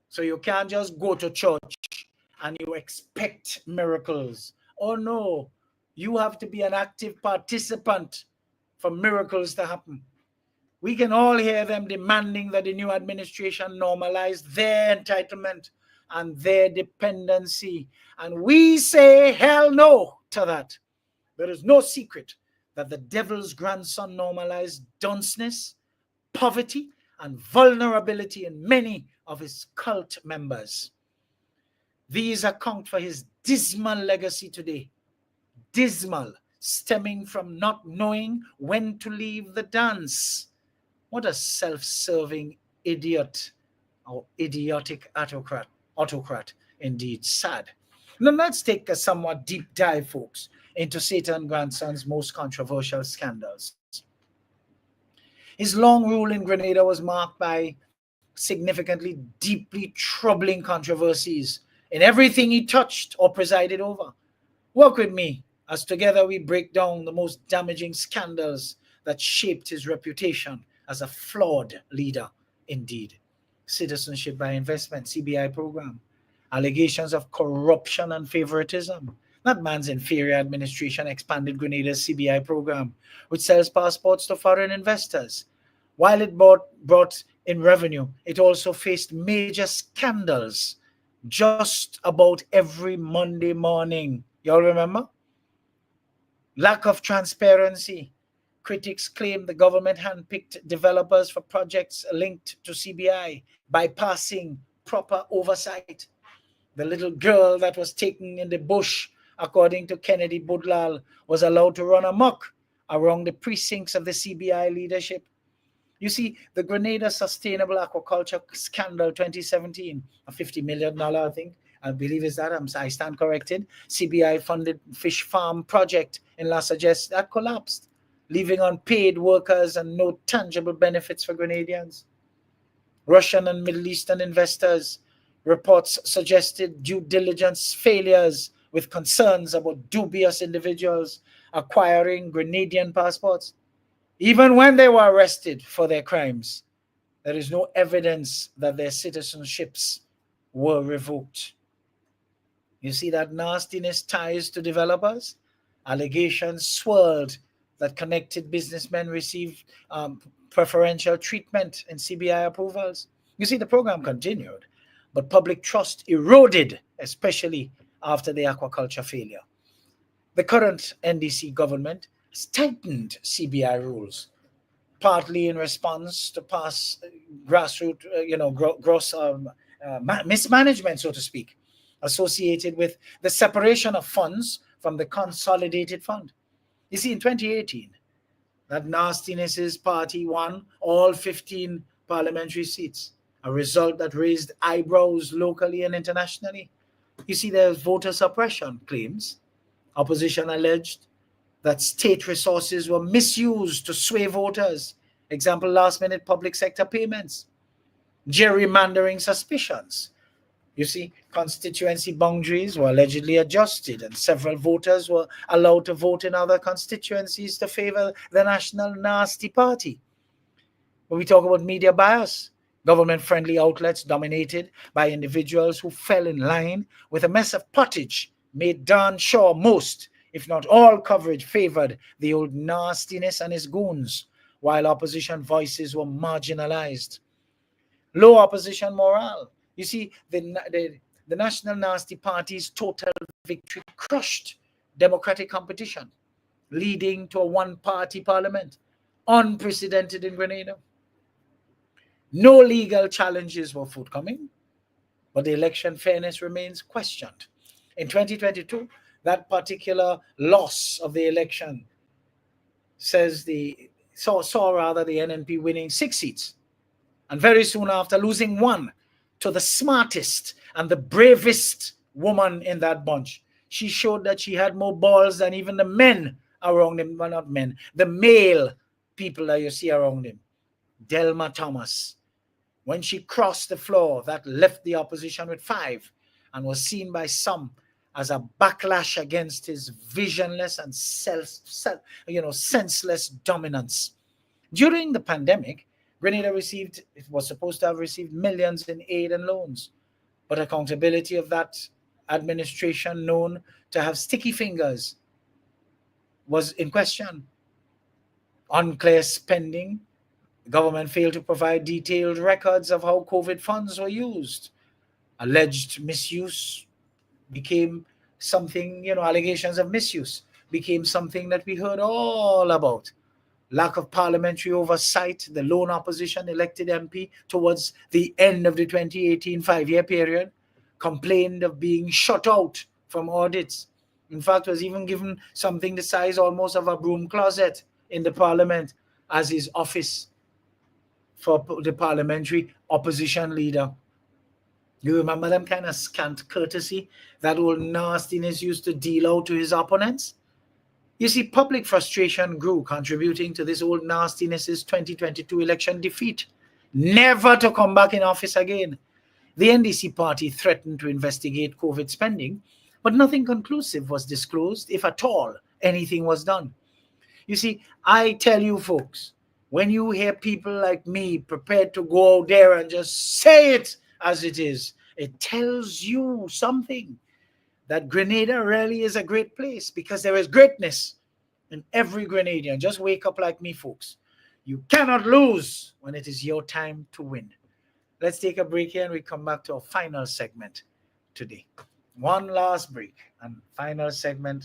So you can't just go to church and you expect miracles. Oh no, you have to be an active participant for miracles to happen. We can all hear them demanding that the new administration normalize their entitlement and their dependency. And we say hell no to that. There is no secret that the devil's grandson normalized dunceness, poverty, and vulnerability in many of his cult members. These account for his dismal legacy today. Dismal, stemming from not knowing when to leave the dance. What a self-serving idiot or idiotic autocrat indeed. Sad. Now let's take a somewhat deep dive, folks, into Satan grandson's most controversial scandals. His long rule in Grenada was marked by significantly, deeply troubling controversies in everything he touched or presided over. Work with me as together we break down the most damaging scandals that shaped his reputation as a flawed leader indeed. Citizenship by Investment, CBI program. Allegations of corruption and favoritism. That man's inferior administration expanded Grenada's CBI program, which sells passports to foreign investors. While it brought in revenue, it also faced major scandals just about every Monday morning. Y'all remember? Lack of transparency. Critics claim the government handpicked developers for projects linked to CBI, bypassing proper oversight. The little girl that was taken in the bush, according to Kennedy Budlal, was allowed to run amok around the precincts of the CBI leadership. You see, the Grenada Sustainable Aquaculture Scandal 2017, a $50 million, I believe is that, I stand corrected, CBI-funded fish farm project in La Sagesse, that collapsed, leaving unpaid workers and no tangible benefits for Grenadians. Russian and Middle Eastern investors. Reports suggested due diligence failures with concerns about dubious individuals acquiring Grenadian passports. Even when they were arrested for their crimes, there is no evidence that their citizenships were revoked. You see that nastiness ties to developers? Allegations swirled that connected businessmen received preferential treatment in CBI approvals. You see, the program continued, but public trust eroded, especially after the aquaculture failure. The current NDC government tightened CBI rules, partly in response to past grassroots, mismanagement, so to speak, associated with the separation of funds from the consolidated fund. You see, in 2018, that nastiness's party won all 15 parliamentary seats, a result that raised eyebrows locally and internationally. You see, there's voter suppression claims. Opposition alleged that state resources were misused to sway voters. Example, last-minute public sector payments. Gerrymandering suspicions. You see, constituency boundaries were allegedly adjusted, and several voters were allowed to vote in other constituencies to favor the National Nasty Party. When we talk about media bias, government-friendly outlets dominated by individuals who fell in line with a mess of pottage made darn sure most, if not all, coverage favored the old nastiness and his goons, while opposition voices were marginalized. Low opposition morale. You see, the National Nasty Party's total victory crushed democratic competition, leading to a one-party parliament, unprecedented in Grenada. No legal challenges were forthcoming, but the election fairness remains questioned. In 2022, that particular loss of the election saw the NNP winning 6 seats, and very soon after losing 1 to the smartest and the bravest woman in that bunch. She showed that she had more balls than even the men around him. Well, not men, the male people that you see around him. Delma Thomas. When she crossed the floor, that left the opposition with 5 and was seen by some as a backlash against his visionless and senseless dominance. During the pandemic, Grenada was supposed to have received millions in aid and loans, but accountability of that administration, known to have sticky fingers, was in question. Unclear spending. The government failed to provide detailed records of how COVID funds were used. Alleged misuse became something, allegations of misuse became something that we heard all about. Lack of parliamentary oversight. The lone opposition elected MP towards the end of the 2018 5-year period complained of being shut out from audits. In fact, was even given something the size almost of a broom closet in the parliament as his office for the parliamentary opposition leader. You remember them kind of scant courtesy that old nastiness used to deal out to his opponents? You see, public frustration grew, contributing to this old nastiness's 2022 election defeat, never to come back in office again. The NDC party threatened to investigate COVID spending, but nothing conclusive was disclosed, if at all anything was done. You see, I tell you folks, when you hear people like me prepared to go out there and just say it as it is, it tells you something. That Grenada really is a great place, because there is greatness in every Grenadian. Just wake up like me, folks. You cannot lose when it is your time to win. Let's take a break here and we come back to our final segment today. One last break and final segment.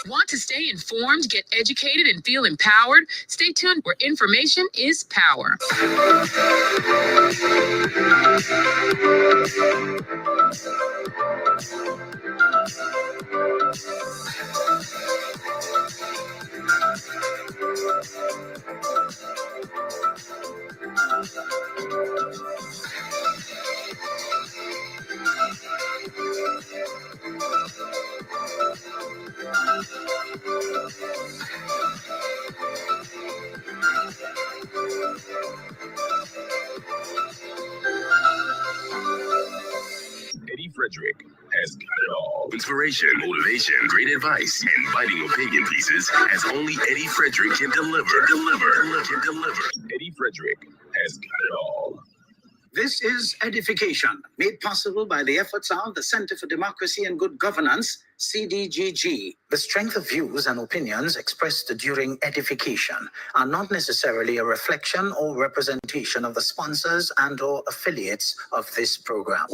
Want to stay informed, get educated, and feel empowered? Stay tuned, where information is power. EDDIE-FREDERICK has got it all. Inspiration, motivation, great advice, and biting opinion pieces as only EDDIE-FREDERICK can deliver. EDDIE-FREDERICK has got it all. This is EDDIE-FICATION, made possible by the efforts of the Center for Democracy and Good Governance, CDGG. The strength of views and opinions expressed during EDDIE-FICATION are not necessarily a reflection or representation of the sponsors and/or affiliates of this program.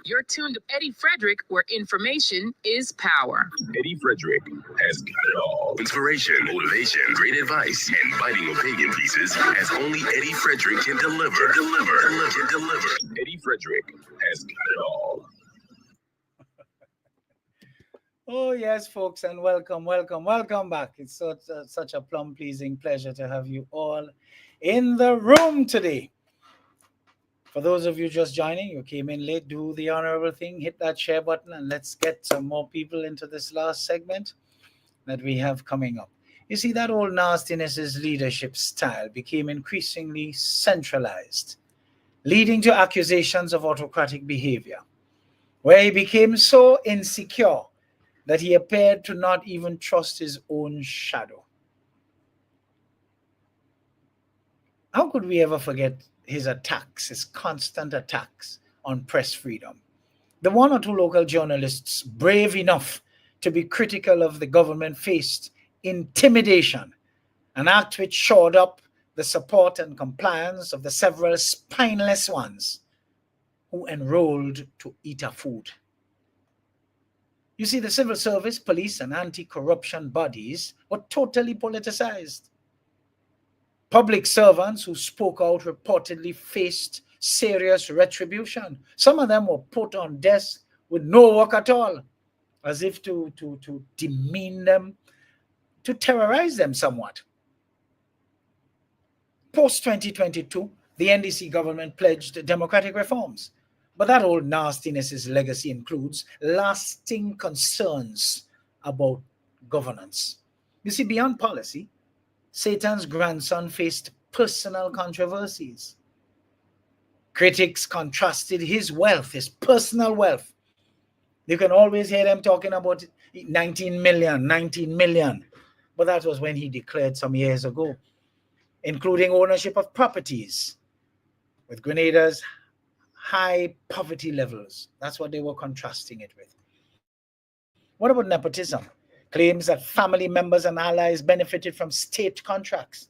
You're tuned to EDDIE-FREDERICK, where information is power. EDDIE-FREDERICK has got it all. Inspiration, motivation, great advice, and biting opinion pieces as only EDDIE-FREDERICK can deliver. EDDIE-FREDERICK has got it all. Oh, yes, folks, and welcome back. It's such a plum-pleasing pleasure to have you all in the room today. For those of you just joining, you came in late, do the honorable thing, hit that share button, and let's get some more people into this last segment that we have coming up. You see, that old nastiness's leadership style became increasingly centralized, leading to accusations of autocratic behavior, where he became so insecure that he appeared to not even trust his own shadow. How could we ever forget his attacks, his constant attacks on press freedom? The one or two local journalists brave enough to be critical of the government faced intimidation, an act which shored up the support and compliance of the several spineless ones who enrolled to eat our food. You see, the civil service, police, and anti-corruption bodies were totally politicized. Public servants who spoke out reportedly faced serious retribution. Some of them were put on desk with no work at all, as if to demean them, to terrorize them somewhat. Post-2022, the NDC government pledged democratic reforms. But that old nastiness's legacy includes lasting concerns about governance. You see, beyond policy, Satan's grandson faced personal controversies. Critics contrasted his wealth, his personal wealth. You can always hear them talking about 19 million. But that was when he declared some years ago, including ownership of properties, with Grenada's high poverty levels. That's what they were contrasting it with. What about nepotism? Claims that family members and allies benefited from state contracts.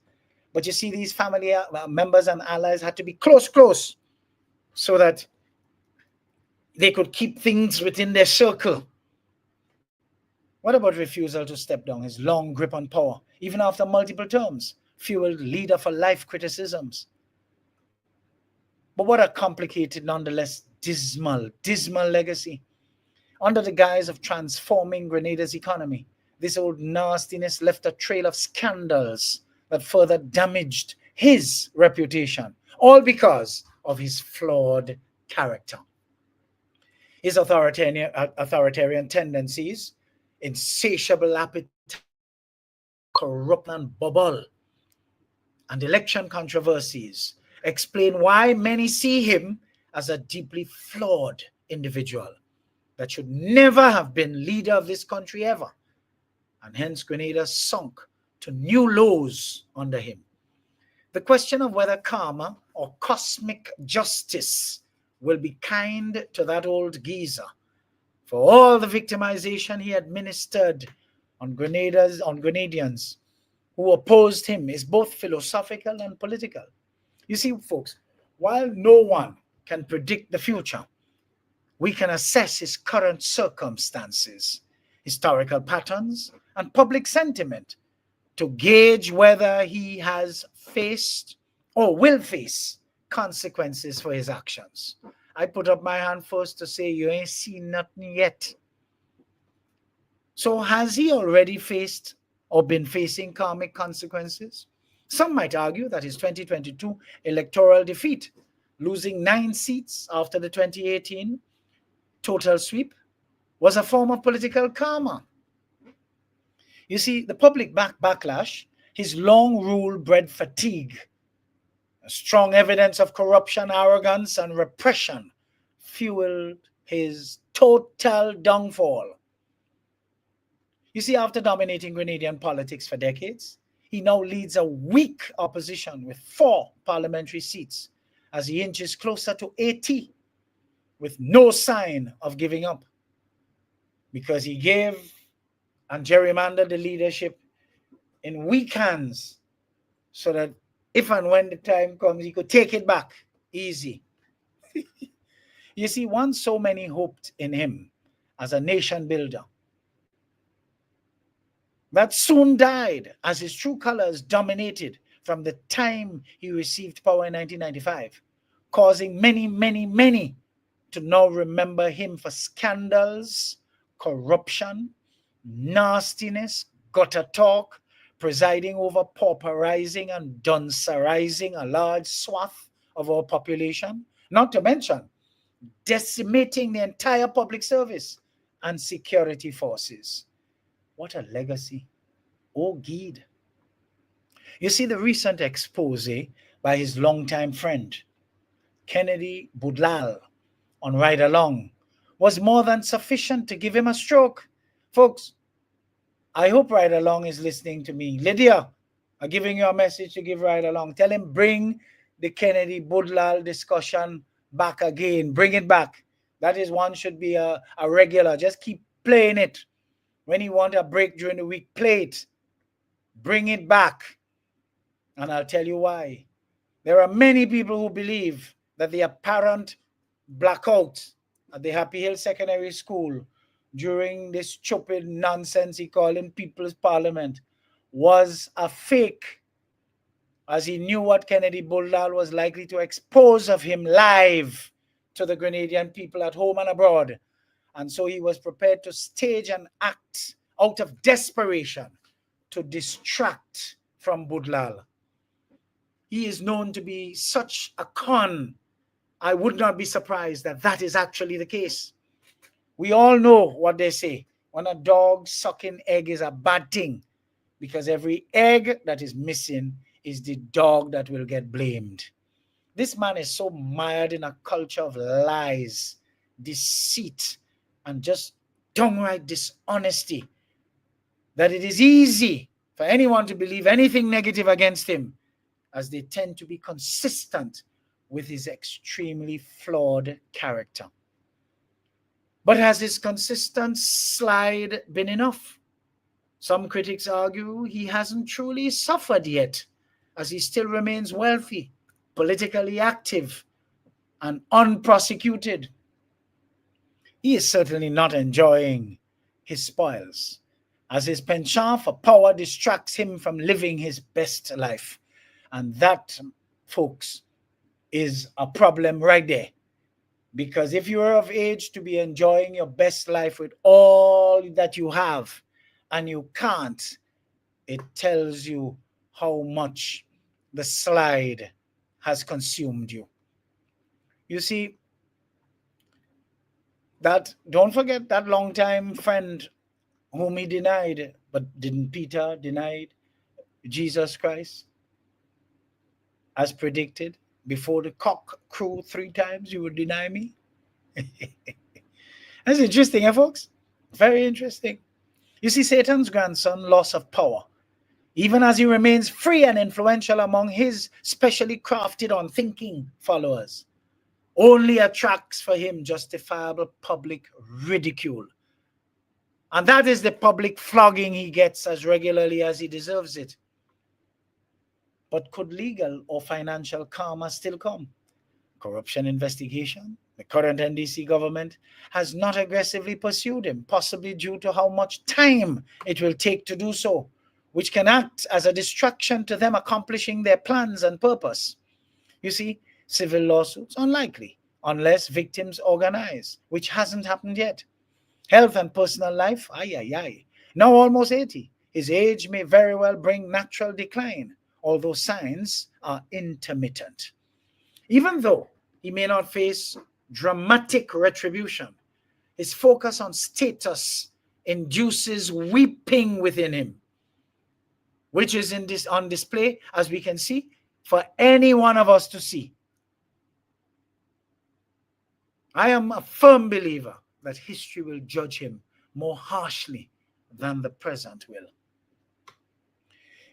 But you see, these family members and allies had to be close so that they could keep things within their circle. What about refusal to step down? His long grip on power, even after multiple terms, fueled leader for life criticisms. But what a complicated, nonetheless dismal legacy. Under the guise of transforming Grenada's economy, this old nastiness left a trail of scandals that further damaged his reputation, all because of his flawed character. His authoritarian tendencies, insatiable appetite, corrupt and bubble, and election controversies explain why many see him as a deeply flawed individual that should never have been leader of this country ever, and hence Grenada sunk to new lows under him. The question of whether karma or cosmic justice will be kind to that old geezer for all the victimization he administered on Grenadians who opposed him is both philosophical and political. You see, folks, while no one can predict the future, we can assess his current circumstances, historical patterns, and public sentiment to gauge whether he has faced or will face consequences for his actions. I put up my hand first to say, you ain't seen nothing yet. So has he already faced or been facing karmic consequences? Some might argue that his 2022 electoral defeat, losing 9 seats after the 2018 total sweep, was a form of political karma. You see, the public backlash, his long rule bred fatigue, strong evidence of corruption, arrogance, and repression fueled his total downfall. You see, after dominating Grenadian politics for decades, he now leads a weak opposition with 4 parliamentary seats as he inches closer to 80 with no sign of giving up, because he gave and gerrymandered the leadership in weak hands so that if and when the time comes, he could take it back easy. You see, once so many hoped in him as a nation builder, that soon died as his true colors dominated from the time he received power in 1995, causing many to now remember him for scandals, corruption, nastiness, gutter talk, presiding over pauperizing and duncerizing a large swath of our population, not to mention decimating the entire public service and security forces. What a legacy. Oh, Gide. You see, the recent expose by his longtime friend, Kennedy Budlal, on Ride Along was more than sufficient to give him a stroke. Folks, I hope Ride Along is listening to me. Lydia, I'm giving you a message to give Ride Along. Tell him bring the Kennedy Budlal discussion back again. Bring it back. That is one should be a regular. Just keep playing it. When you want a break during the week, play it. Bring it back. And I'll tell you why. There are many people who believe that the apparent blackout at the Happy Hill Secondary School during this stupid nonsense he called in People's Parliament was a fake, as he knew what Kennedy Budlal was likely to expose of him live to the Grenadian people at home and abroad. And so he was prepared to stage an act out of desperation to distract from Budlal. He is known to be such a con. I would not be surprised that that is actually the case. We all know what they say. When a dog sucking egg is a bad thing, because every egg that is missing is the dog that will get blamed. This man is so mired in a culture of lies, deceit, and just downright dishonesty that it is easy for anyone to believe anything negative against him, as they tend to be consistent with his extremely flawed character. But has his consistent slide been enough? Some critics argue he hasn't truly suffered yet, as he still remains wealthy, politically active, and unprosecuted. He is certainly not enjoying his spoils, as his penchant for power distracts him from living his best life. And that, folks, is a problem right there. Because if you are of age to be enjoying your best life with all that you have, and you can't, it tells you how much the slide has consumed you. You see, that, don't forget that longtime friend whom he denied, but didn't Peter denied Jesus Christ? As predicted, before the cock crew 3 times, you would deny me. That's interesting, folks? Very interesting. You see, Satan's grandson, loss of power, even as he remains free and influential among his specially crafted, unthinking followers, only attracts for him justifiable public ridicule. And that is the public flogging he gets as regularly as he deserves it. But could legal or financial karma still come? Corruption investigation. The current NDC government has not aggressively pursued him, possibly due to how much time it will take to do so, which can act as a distraction to them accomplishing their plans and purpose. You see, civil lawsuits, unlikely, unless victims organize, which hasn't happened yet. Health and personal life, now almost 80. His age may very well bring natural decline, although signs are intermittent. Even though he may not face dramatic retribution, his focus on status induces weeping within him, which is on display, as we can see, for any one of us to see. I am a firm believer that history will judge him more harshly than the present will.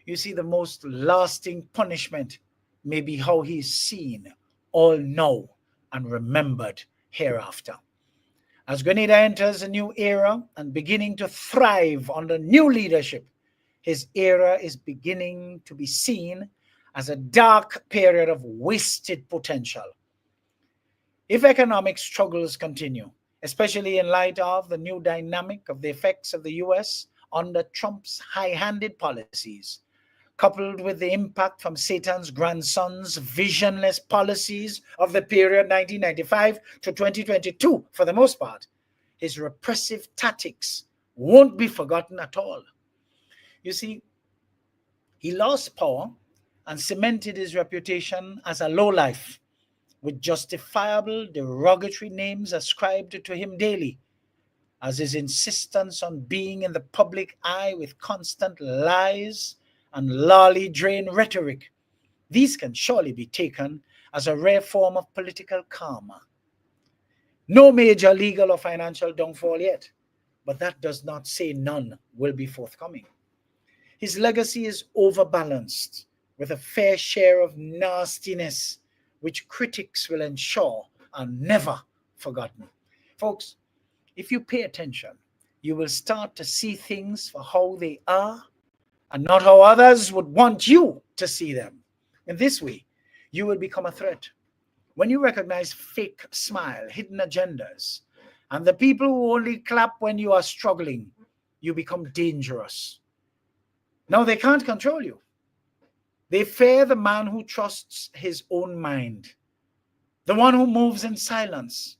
You see, the most lasting punishment may be how he is seen, all know, and remembered hereafter. As Grenada enters a new era and beginning to thrive under new leadership, his era is beginning to be seen as a dark period of wasted potential. If economic struggles continue, especially in light of the new dynamic of the effects of the US under Trump's high-handed policies, coupled with the impact from Satan's grandson's visionless policies of the period 1995 to 2022, for the most part, his repressive tactics won't be forgotten at all. You see, he lost power and cemented his reputation as a lowlife, with justifiable derogatory names ascribed to him daily, as his insistence on being in the public eye with constant lies and lolly-drain rhetoric. These can surely be taken as a rare form of political karma. No major legal or financial downfall yet, but that does not say none will be forthcoming. His legacy is overbalanced with a fair share of nastiness, which critics will ensure are never forgotten. Folks, if you pay attention, you will start to see things for how they are and not how others would want you to see them. In this way, you will become a threat. When you recognize fake smile, hidden agendas, and the people who only clap when you are struggling, you become dangerous. Now they can't control you. They fear the man who trusts his own mind, the one who moves in silence,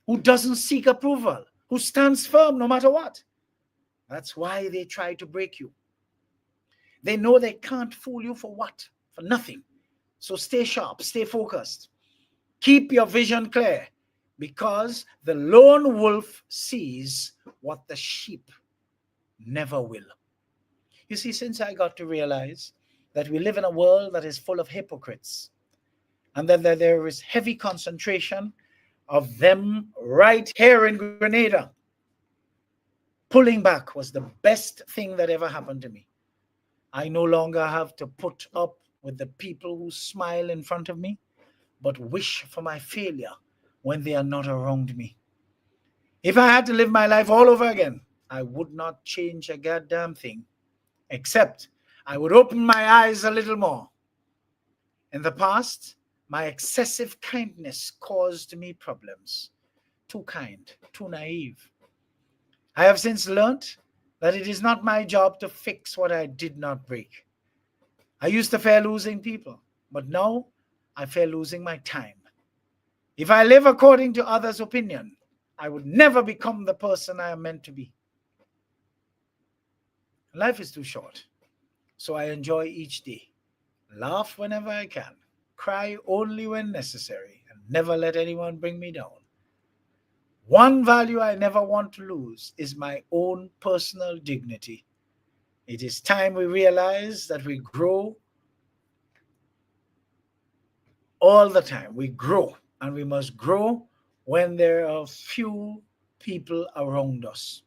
who doesn't seek approval, who stands firm no matter what. That's why they try to break you. They know they can't fool you for what? For nothing. So stay sharp, stay focused. Keep your vision clear, because the lone wolf sees what the sheep never will. You see, since I got to realize that we live in a world that is full of hypocrites, and that there is heavy concentration of them right here in Grenada, pulling back was the best thing that ever happened to me. I no longer have to put up with the people who smile in front of me, but wish for my failure when they are not around me. If I had to live my life all over again, I would not change a goddamn thing, except I would open my eyes a little more. In the past, my excessive kindness caused me problems. Too kind, too naive. I have since learnt that it is not my job to fix what I did not break. I used to fear losing people, but now I fear losing my time. If I live according to others' opinion, I would never become the person I am meant to be. Life is too short, so I enjoy each day. Laugh whenever I can, cry only when necessary, and never let anyone bring me down. One value I never want to lose is my own personal dignity. It is time we realize that we grow all the time. We grow, and we must grow when there are few people around us.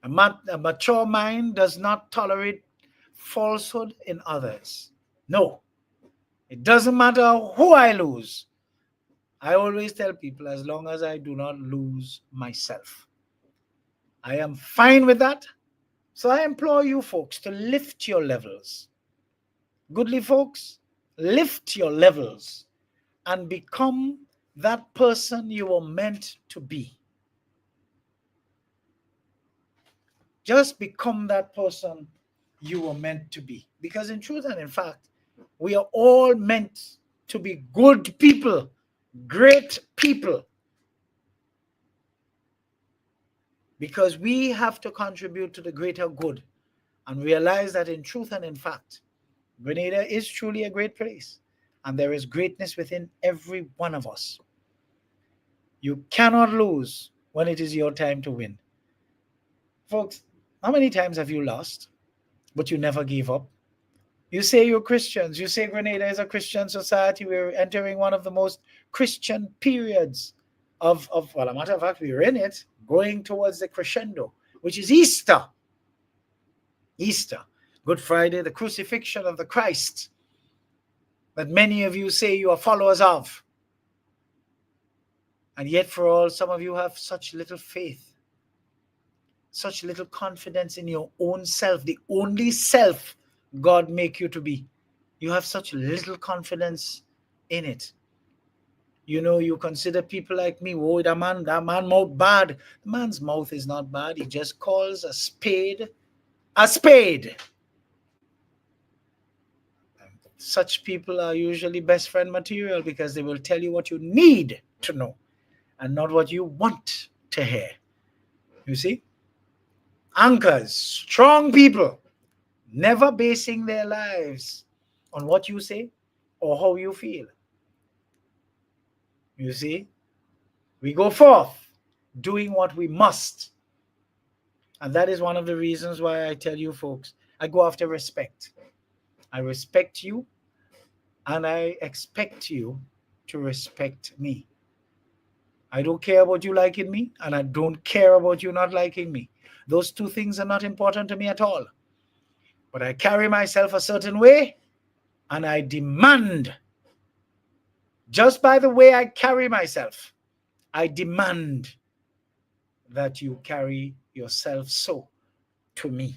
A mature mind does not tolerate falsehood in others. No, it doesn't matter who I lose. I always tell people, as long as I do not lose myself, I am fine with that. So I implore you folks to lift your levels. Goodly folks, lift your levels and become that person you were meant to be. Just become that person you were meant to be. Because in truth and in fact, we are all meant to be good people, great people. Because we have to contribute to the greater good and realize that in truth and in fact, Grenada is truly a great place. And there is greatness within every one of us. You cannot lose when it is your time to win. Folks, how many times have you lost, but you never gave up? You say you're Christians. You say Grenada is a Christian society. We're entering one of the most Christian periods of well, a matter of fact, we're in it, going towards the crescendo, which is Easter. Easter, Good Friday, the crucifixion of the Christ that many of you say you are followers of. And yet for all, some of you have such little faith, such little confidence in your own self, the only self God make you to be. You have such little confidence in it. You know, you consider people like me, oh, that man mouth bad. The man's mouth is not bad. He just calls a spade a spade. Such people are usually best friend material because they will tell you what you need to know and not what you want to hear. You see? Anchors, strong people, never basing their lives on what you say or how you feel. You see? We go forth doing what we must. And that is one of the reasons why I tell you folks, I go after respect. I respect you and I expect you to respect me. I don't care about you liking me and I don't care about you not liking me. Those two things are not important to me at all. But I carry myself a certain way and I demand, just by the way I carry myself, I demand that you carry yourself so to me.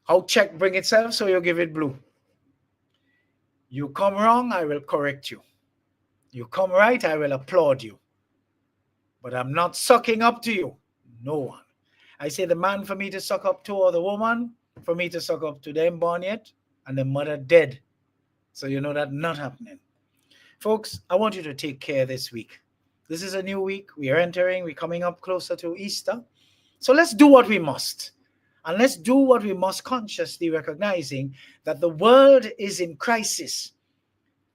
How check bring itself, so you give it blue. You come wrong, I will correct you. You come right, I will applaud you. But I'm not sucking up to you. No one. I say the man for me to suck up to, or the woman for me to suck up to, them born yet and the mother dead. So you know that not happening. Folks, I want you to take care this week. This is a new week. We are entering, we're coming up closer to Easter. So let's do what we must. And let's do what we must, consciously recognizing that the world is in crisis.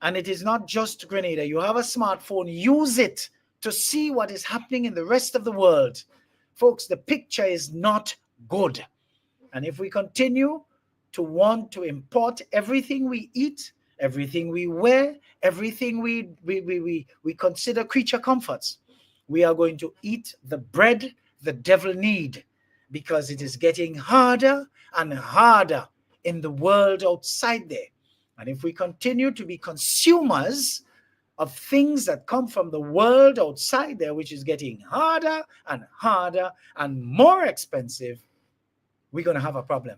And it is not just Grenada. You have a smartphone, use it to see what is happening in the rest of the world. Folks, the picture is not good. And if we continue to want to import everything we eat, everything we wear, everything we consider creature comforts, we are going to eat the bread the devil need, because it is getting harder and harder in the world outside there. And if we continue to be consumers of things that come from the world outside there, which is getting harder and harder and more expensive, we're going to have a problem.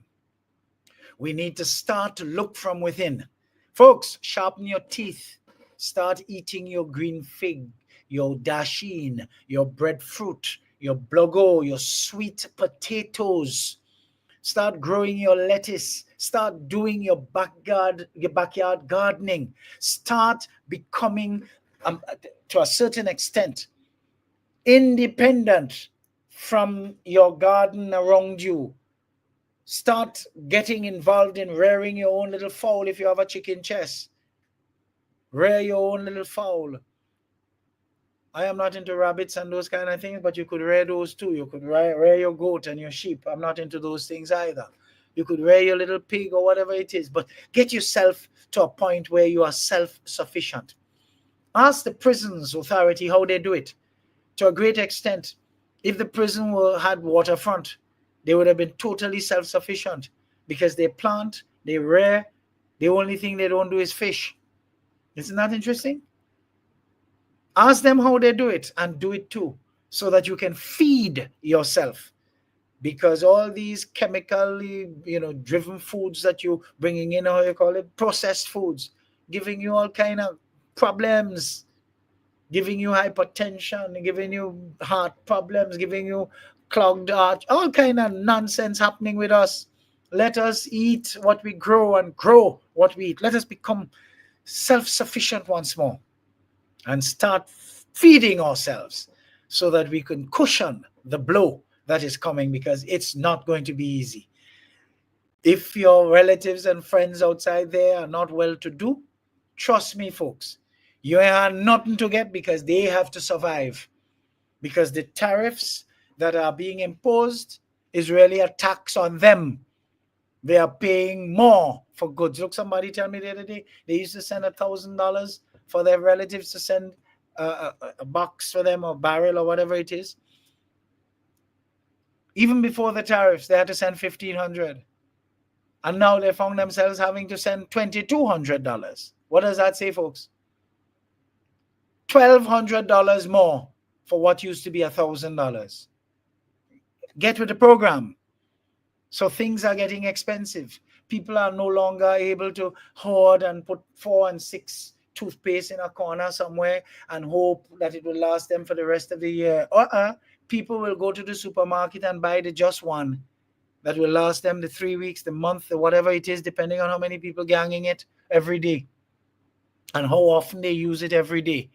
We need to start to look from within. Folks, sharpen your teeth. Start eating your green fig, your dasheen, your breadfruit, your blogo, your sweet potatoes. Start growing your lettuce. Start doing your backyard gardening. Start becoming, to a certain extent, independent from your garden around you. Start getting involved in rearing your own little fowl if you have a chicken chest. Rear your own little fowl. I am not into rabbits and those kind of things, but you could rear those too. You could rear your goat and your sheep. I'm not into those things either. You could rear your little pig or whatever it is, but get yourself to a point where you are self-sufficient. Ask the prisons authority how they do it. To a great extent, if the prison had waterfront, they would have been totally self-sufficient because they plant, they rear, the only thing they don't do is fish. Isn't that interesting? Ask them how they do it and do it too, so that you can feed yourself. Because all these chemically, driven foods that you bringing in, how you call it, processed foods, giving you all kind of problems, giving you hypertension, giving you heart problems, giving you clogged arch, all kind of nonsense happening with us. Let us eat what we grow and grow what we eat. Let us become self-sufficient once more and start feeding ourselves so that we can cushion the blow that is coming, because it's not going to be easy. If your relatives and friends outside there are not well to do, trust me, folks, you have nothing to get, because they have to survive. Because the tariffs that are being imposed is really a tax on them. They are paying more for goods. Look, somebody tell me the other day, they used to send $1,000 for their relatives to send a box for them, or barrel, or whatever it is. Even before the tariffs, they had to send $1,500. And now they found themselves having to send $2,200. What does that say, folks? $1,200 more for what used to be $1,000. Get with the program. So things are getting expensive. People are no longer able to hoard and put 4 and 6 toothpaste in a corner somewhere and hope that it will last them for the rest of the year. People will go to the supermarket and buy the just one that will last them the 3 weeks, the month, or whatever it is, depending on how many people ganging it every day and how often they use it every day.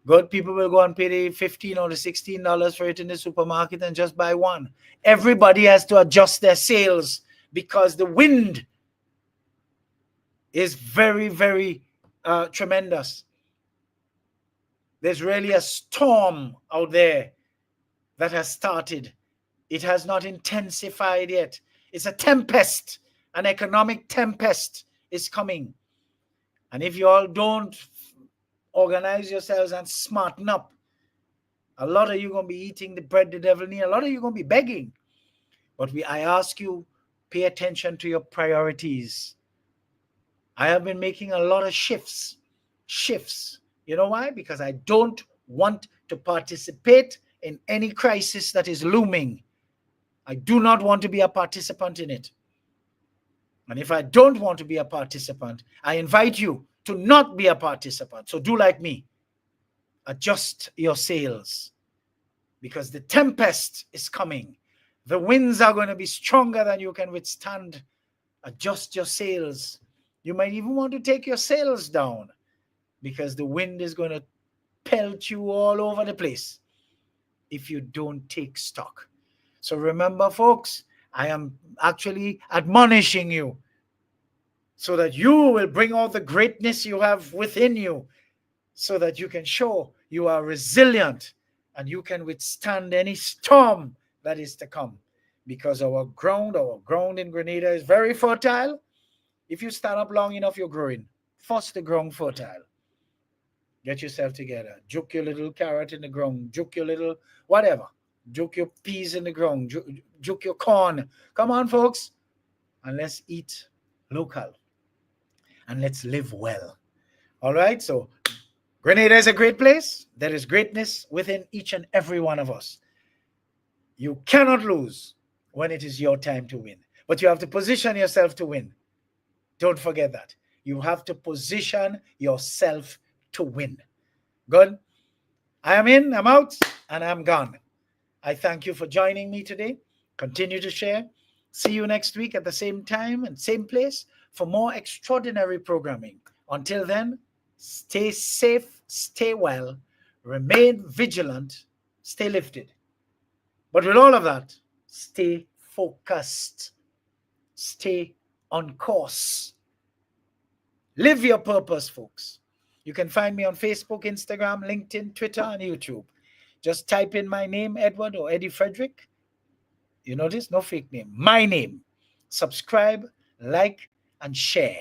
Good people will go and pay the $15 or the $16 for it in the supermarket and just buy one. Everybody has to adjust their sails because the wind is very, very tremendous. There's really a storm out there that has started. It has not intensified yet. It's a tempest. An economic tempest is coming. And if you all don't organize yourselves and smarten up, a lot of you going to be eating the bread the devil need. A lot of you going to be begging. But I ask you, pay attention to your priorities. I have been making a lot of shifts. You know why? Because I don't want to participate in any crisis that is looming. I do not want to be a participant in it. And if I don't want to be a participant, I invite you to not be a participant. So do like me. Adjust your sails, because the tempest is coming. The winds are going to be stronger than you can withstand. Adjust your sails. You might even want to take your sails down, because the wind is going to pelt you all over the place if you don't take stock. So remember, folks, I am actually admonishing you so that you will bring out the greatness you have within you, so that you can show you are resilient and you can withstand any storm that is to come. Because our ground in Grenada is very fertile. If you stand up long enough, you're growing. First, the ground fertile. Get yourself together. Juke your little carrot in the ground. Juke your little whatever. Juke your peas in the ground. Juke your corn. Come on, folks. And let's eat local. And let's live well. All right? So Grenada is a great place. There is greatness within each and every one of us. You cannot lose when it is your time to win. But you have to position yourself to win. Don't forget that. You have to position yourself to win. Good? I am in, I'm out, and I'm gone. I thank you for joining me today. Continue to share. See you next week at the same time and same place for more extraordinary programming. Until then, stay safe, stay well, remain vigilant, stay lifted. But with all of that, stay focused, stay on course. Live your purpose, folks. You can find me on Facebook, Instagram, LinkedIn, Twitter, and YouTube. Just type in my name, Edward or Eddie Frederick. You notice? No fake name. My name. Subscribe, like, and share.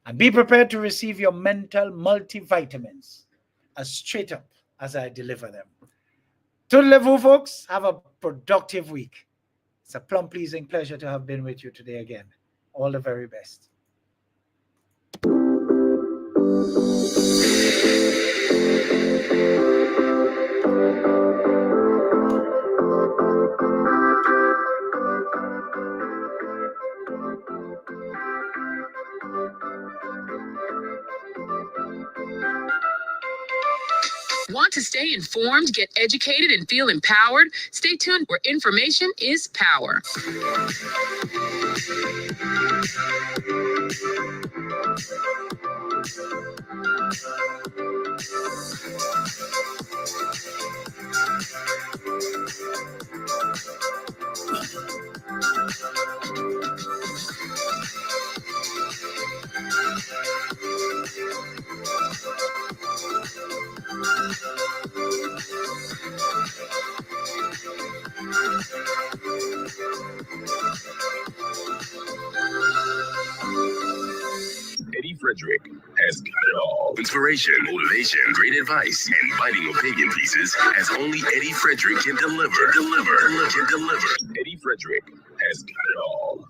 And be prepared to receive your mental multivitamins as straight up as I deliver them. Toodaloo, folks. Have a productive week. It's a plumb pleasing pleasure to have been with you today again. All the very best. Want to stay informed, get educated, and feel empowered? Stay tuned where information is power. EDDIE-FREDERICK has got it all. Inspiration, motivation, great advice, and biting opinion pieces as only EDDIE-FREDERICK can deliver. EDDIE-FREDERICK has got it all.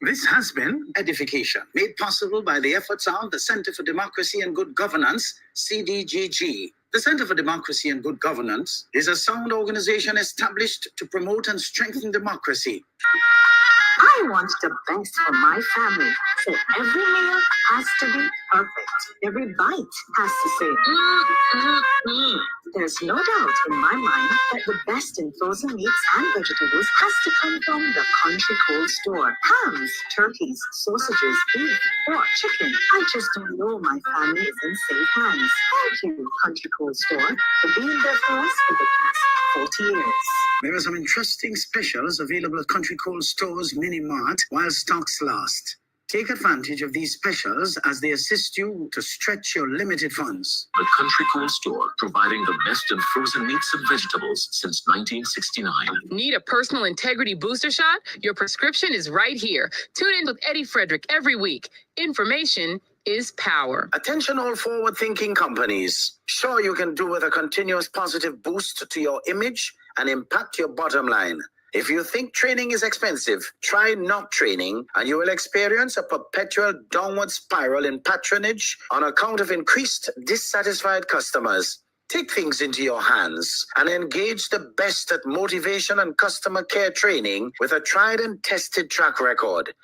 This has been Edification, made possible by the efforts of the Center for Democracy and Good Governance, CDGG. The Center for Democracy and Good Governance is a sound organization established to promote and strengthen democracy. I want the best for my family, so every meal has to be perfect. Every bite has to say, There's no doubt in my mind that the best in frozen meats and vegetables has to come from the Country Cold Store. Hams, turkeys, sausages, beef, pork, chicken. I just don't know my family is in safe hands. Thank you, Country Cold Store, for being there for us for the past 40 years. There are some interesting specials available at Country Cold Store's Mini Mart while stocks last. Take advantage of these specials as they assist you to stretch your limited funds. The Country Cool Store, providing the best in frozen meats and vegetables since 1969. Need a personal integrity booster shot? Your prescription is right here. Tune in with EDDIE-FREDERICK every week. Information is power. Attention all forward-thinking companies. Sure, you can do with a continuous positive boost to your image and impact your bottom line. If you think training is expensive, try not training and you will experience a perpetual downward spiral in patronage on account of increased dissatisfied customers. Take things into your hands and engage the best at motivation and customer care training with a tried and tested track record.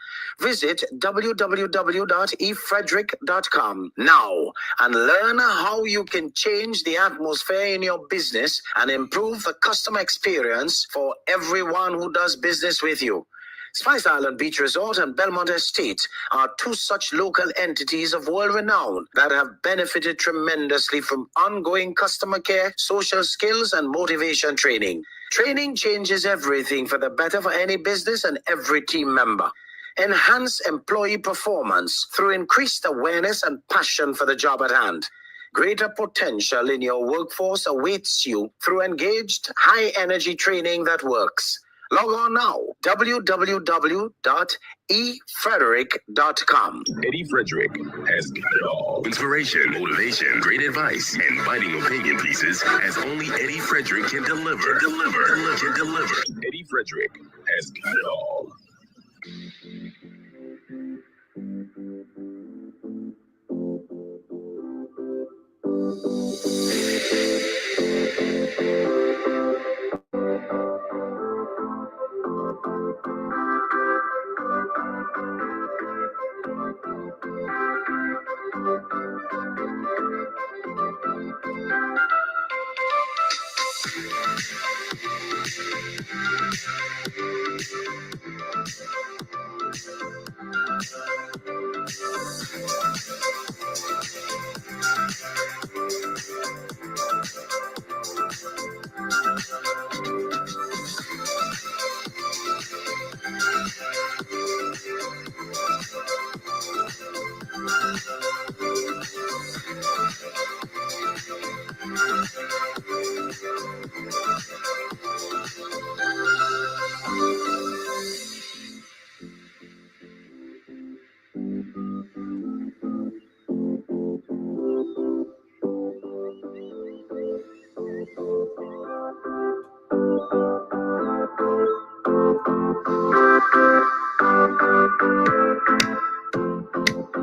Visit www.efrederick.com now and learn how you can change the atmosphere in your business and improve the customer experience for everyone who does business with you. Spice Island Beach Resort and Belmont Estate are two such local entities of world renown that have benefited tremendously from ongoing customer care, social skills, and motivation training. Training changes everything for the better for any business and every team member. Enhance employee performance through increased awareness and passion for the job at hand. Greater potential in your workforce awaits you through engaged, high-energy training that works. Log on now, www.efrederick.com. EDDIE-FREDERICK has got it all. Inspiration, motivation, great advice, and biting opinion pieces as only EDDIE-FREDERICK can deliver. EDDIE-FREDERICK has got it all.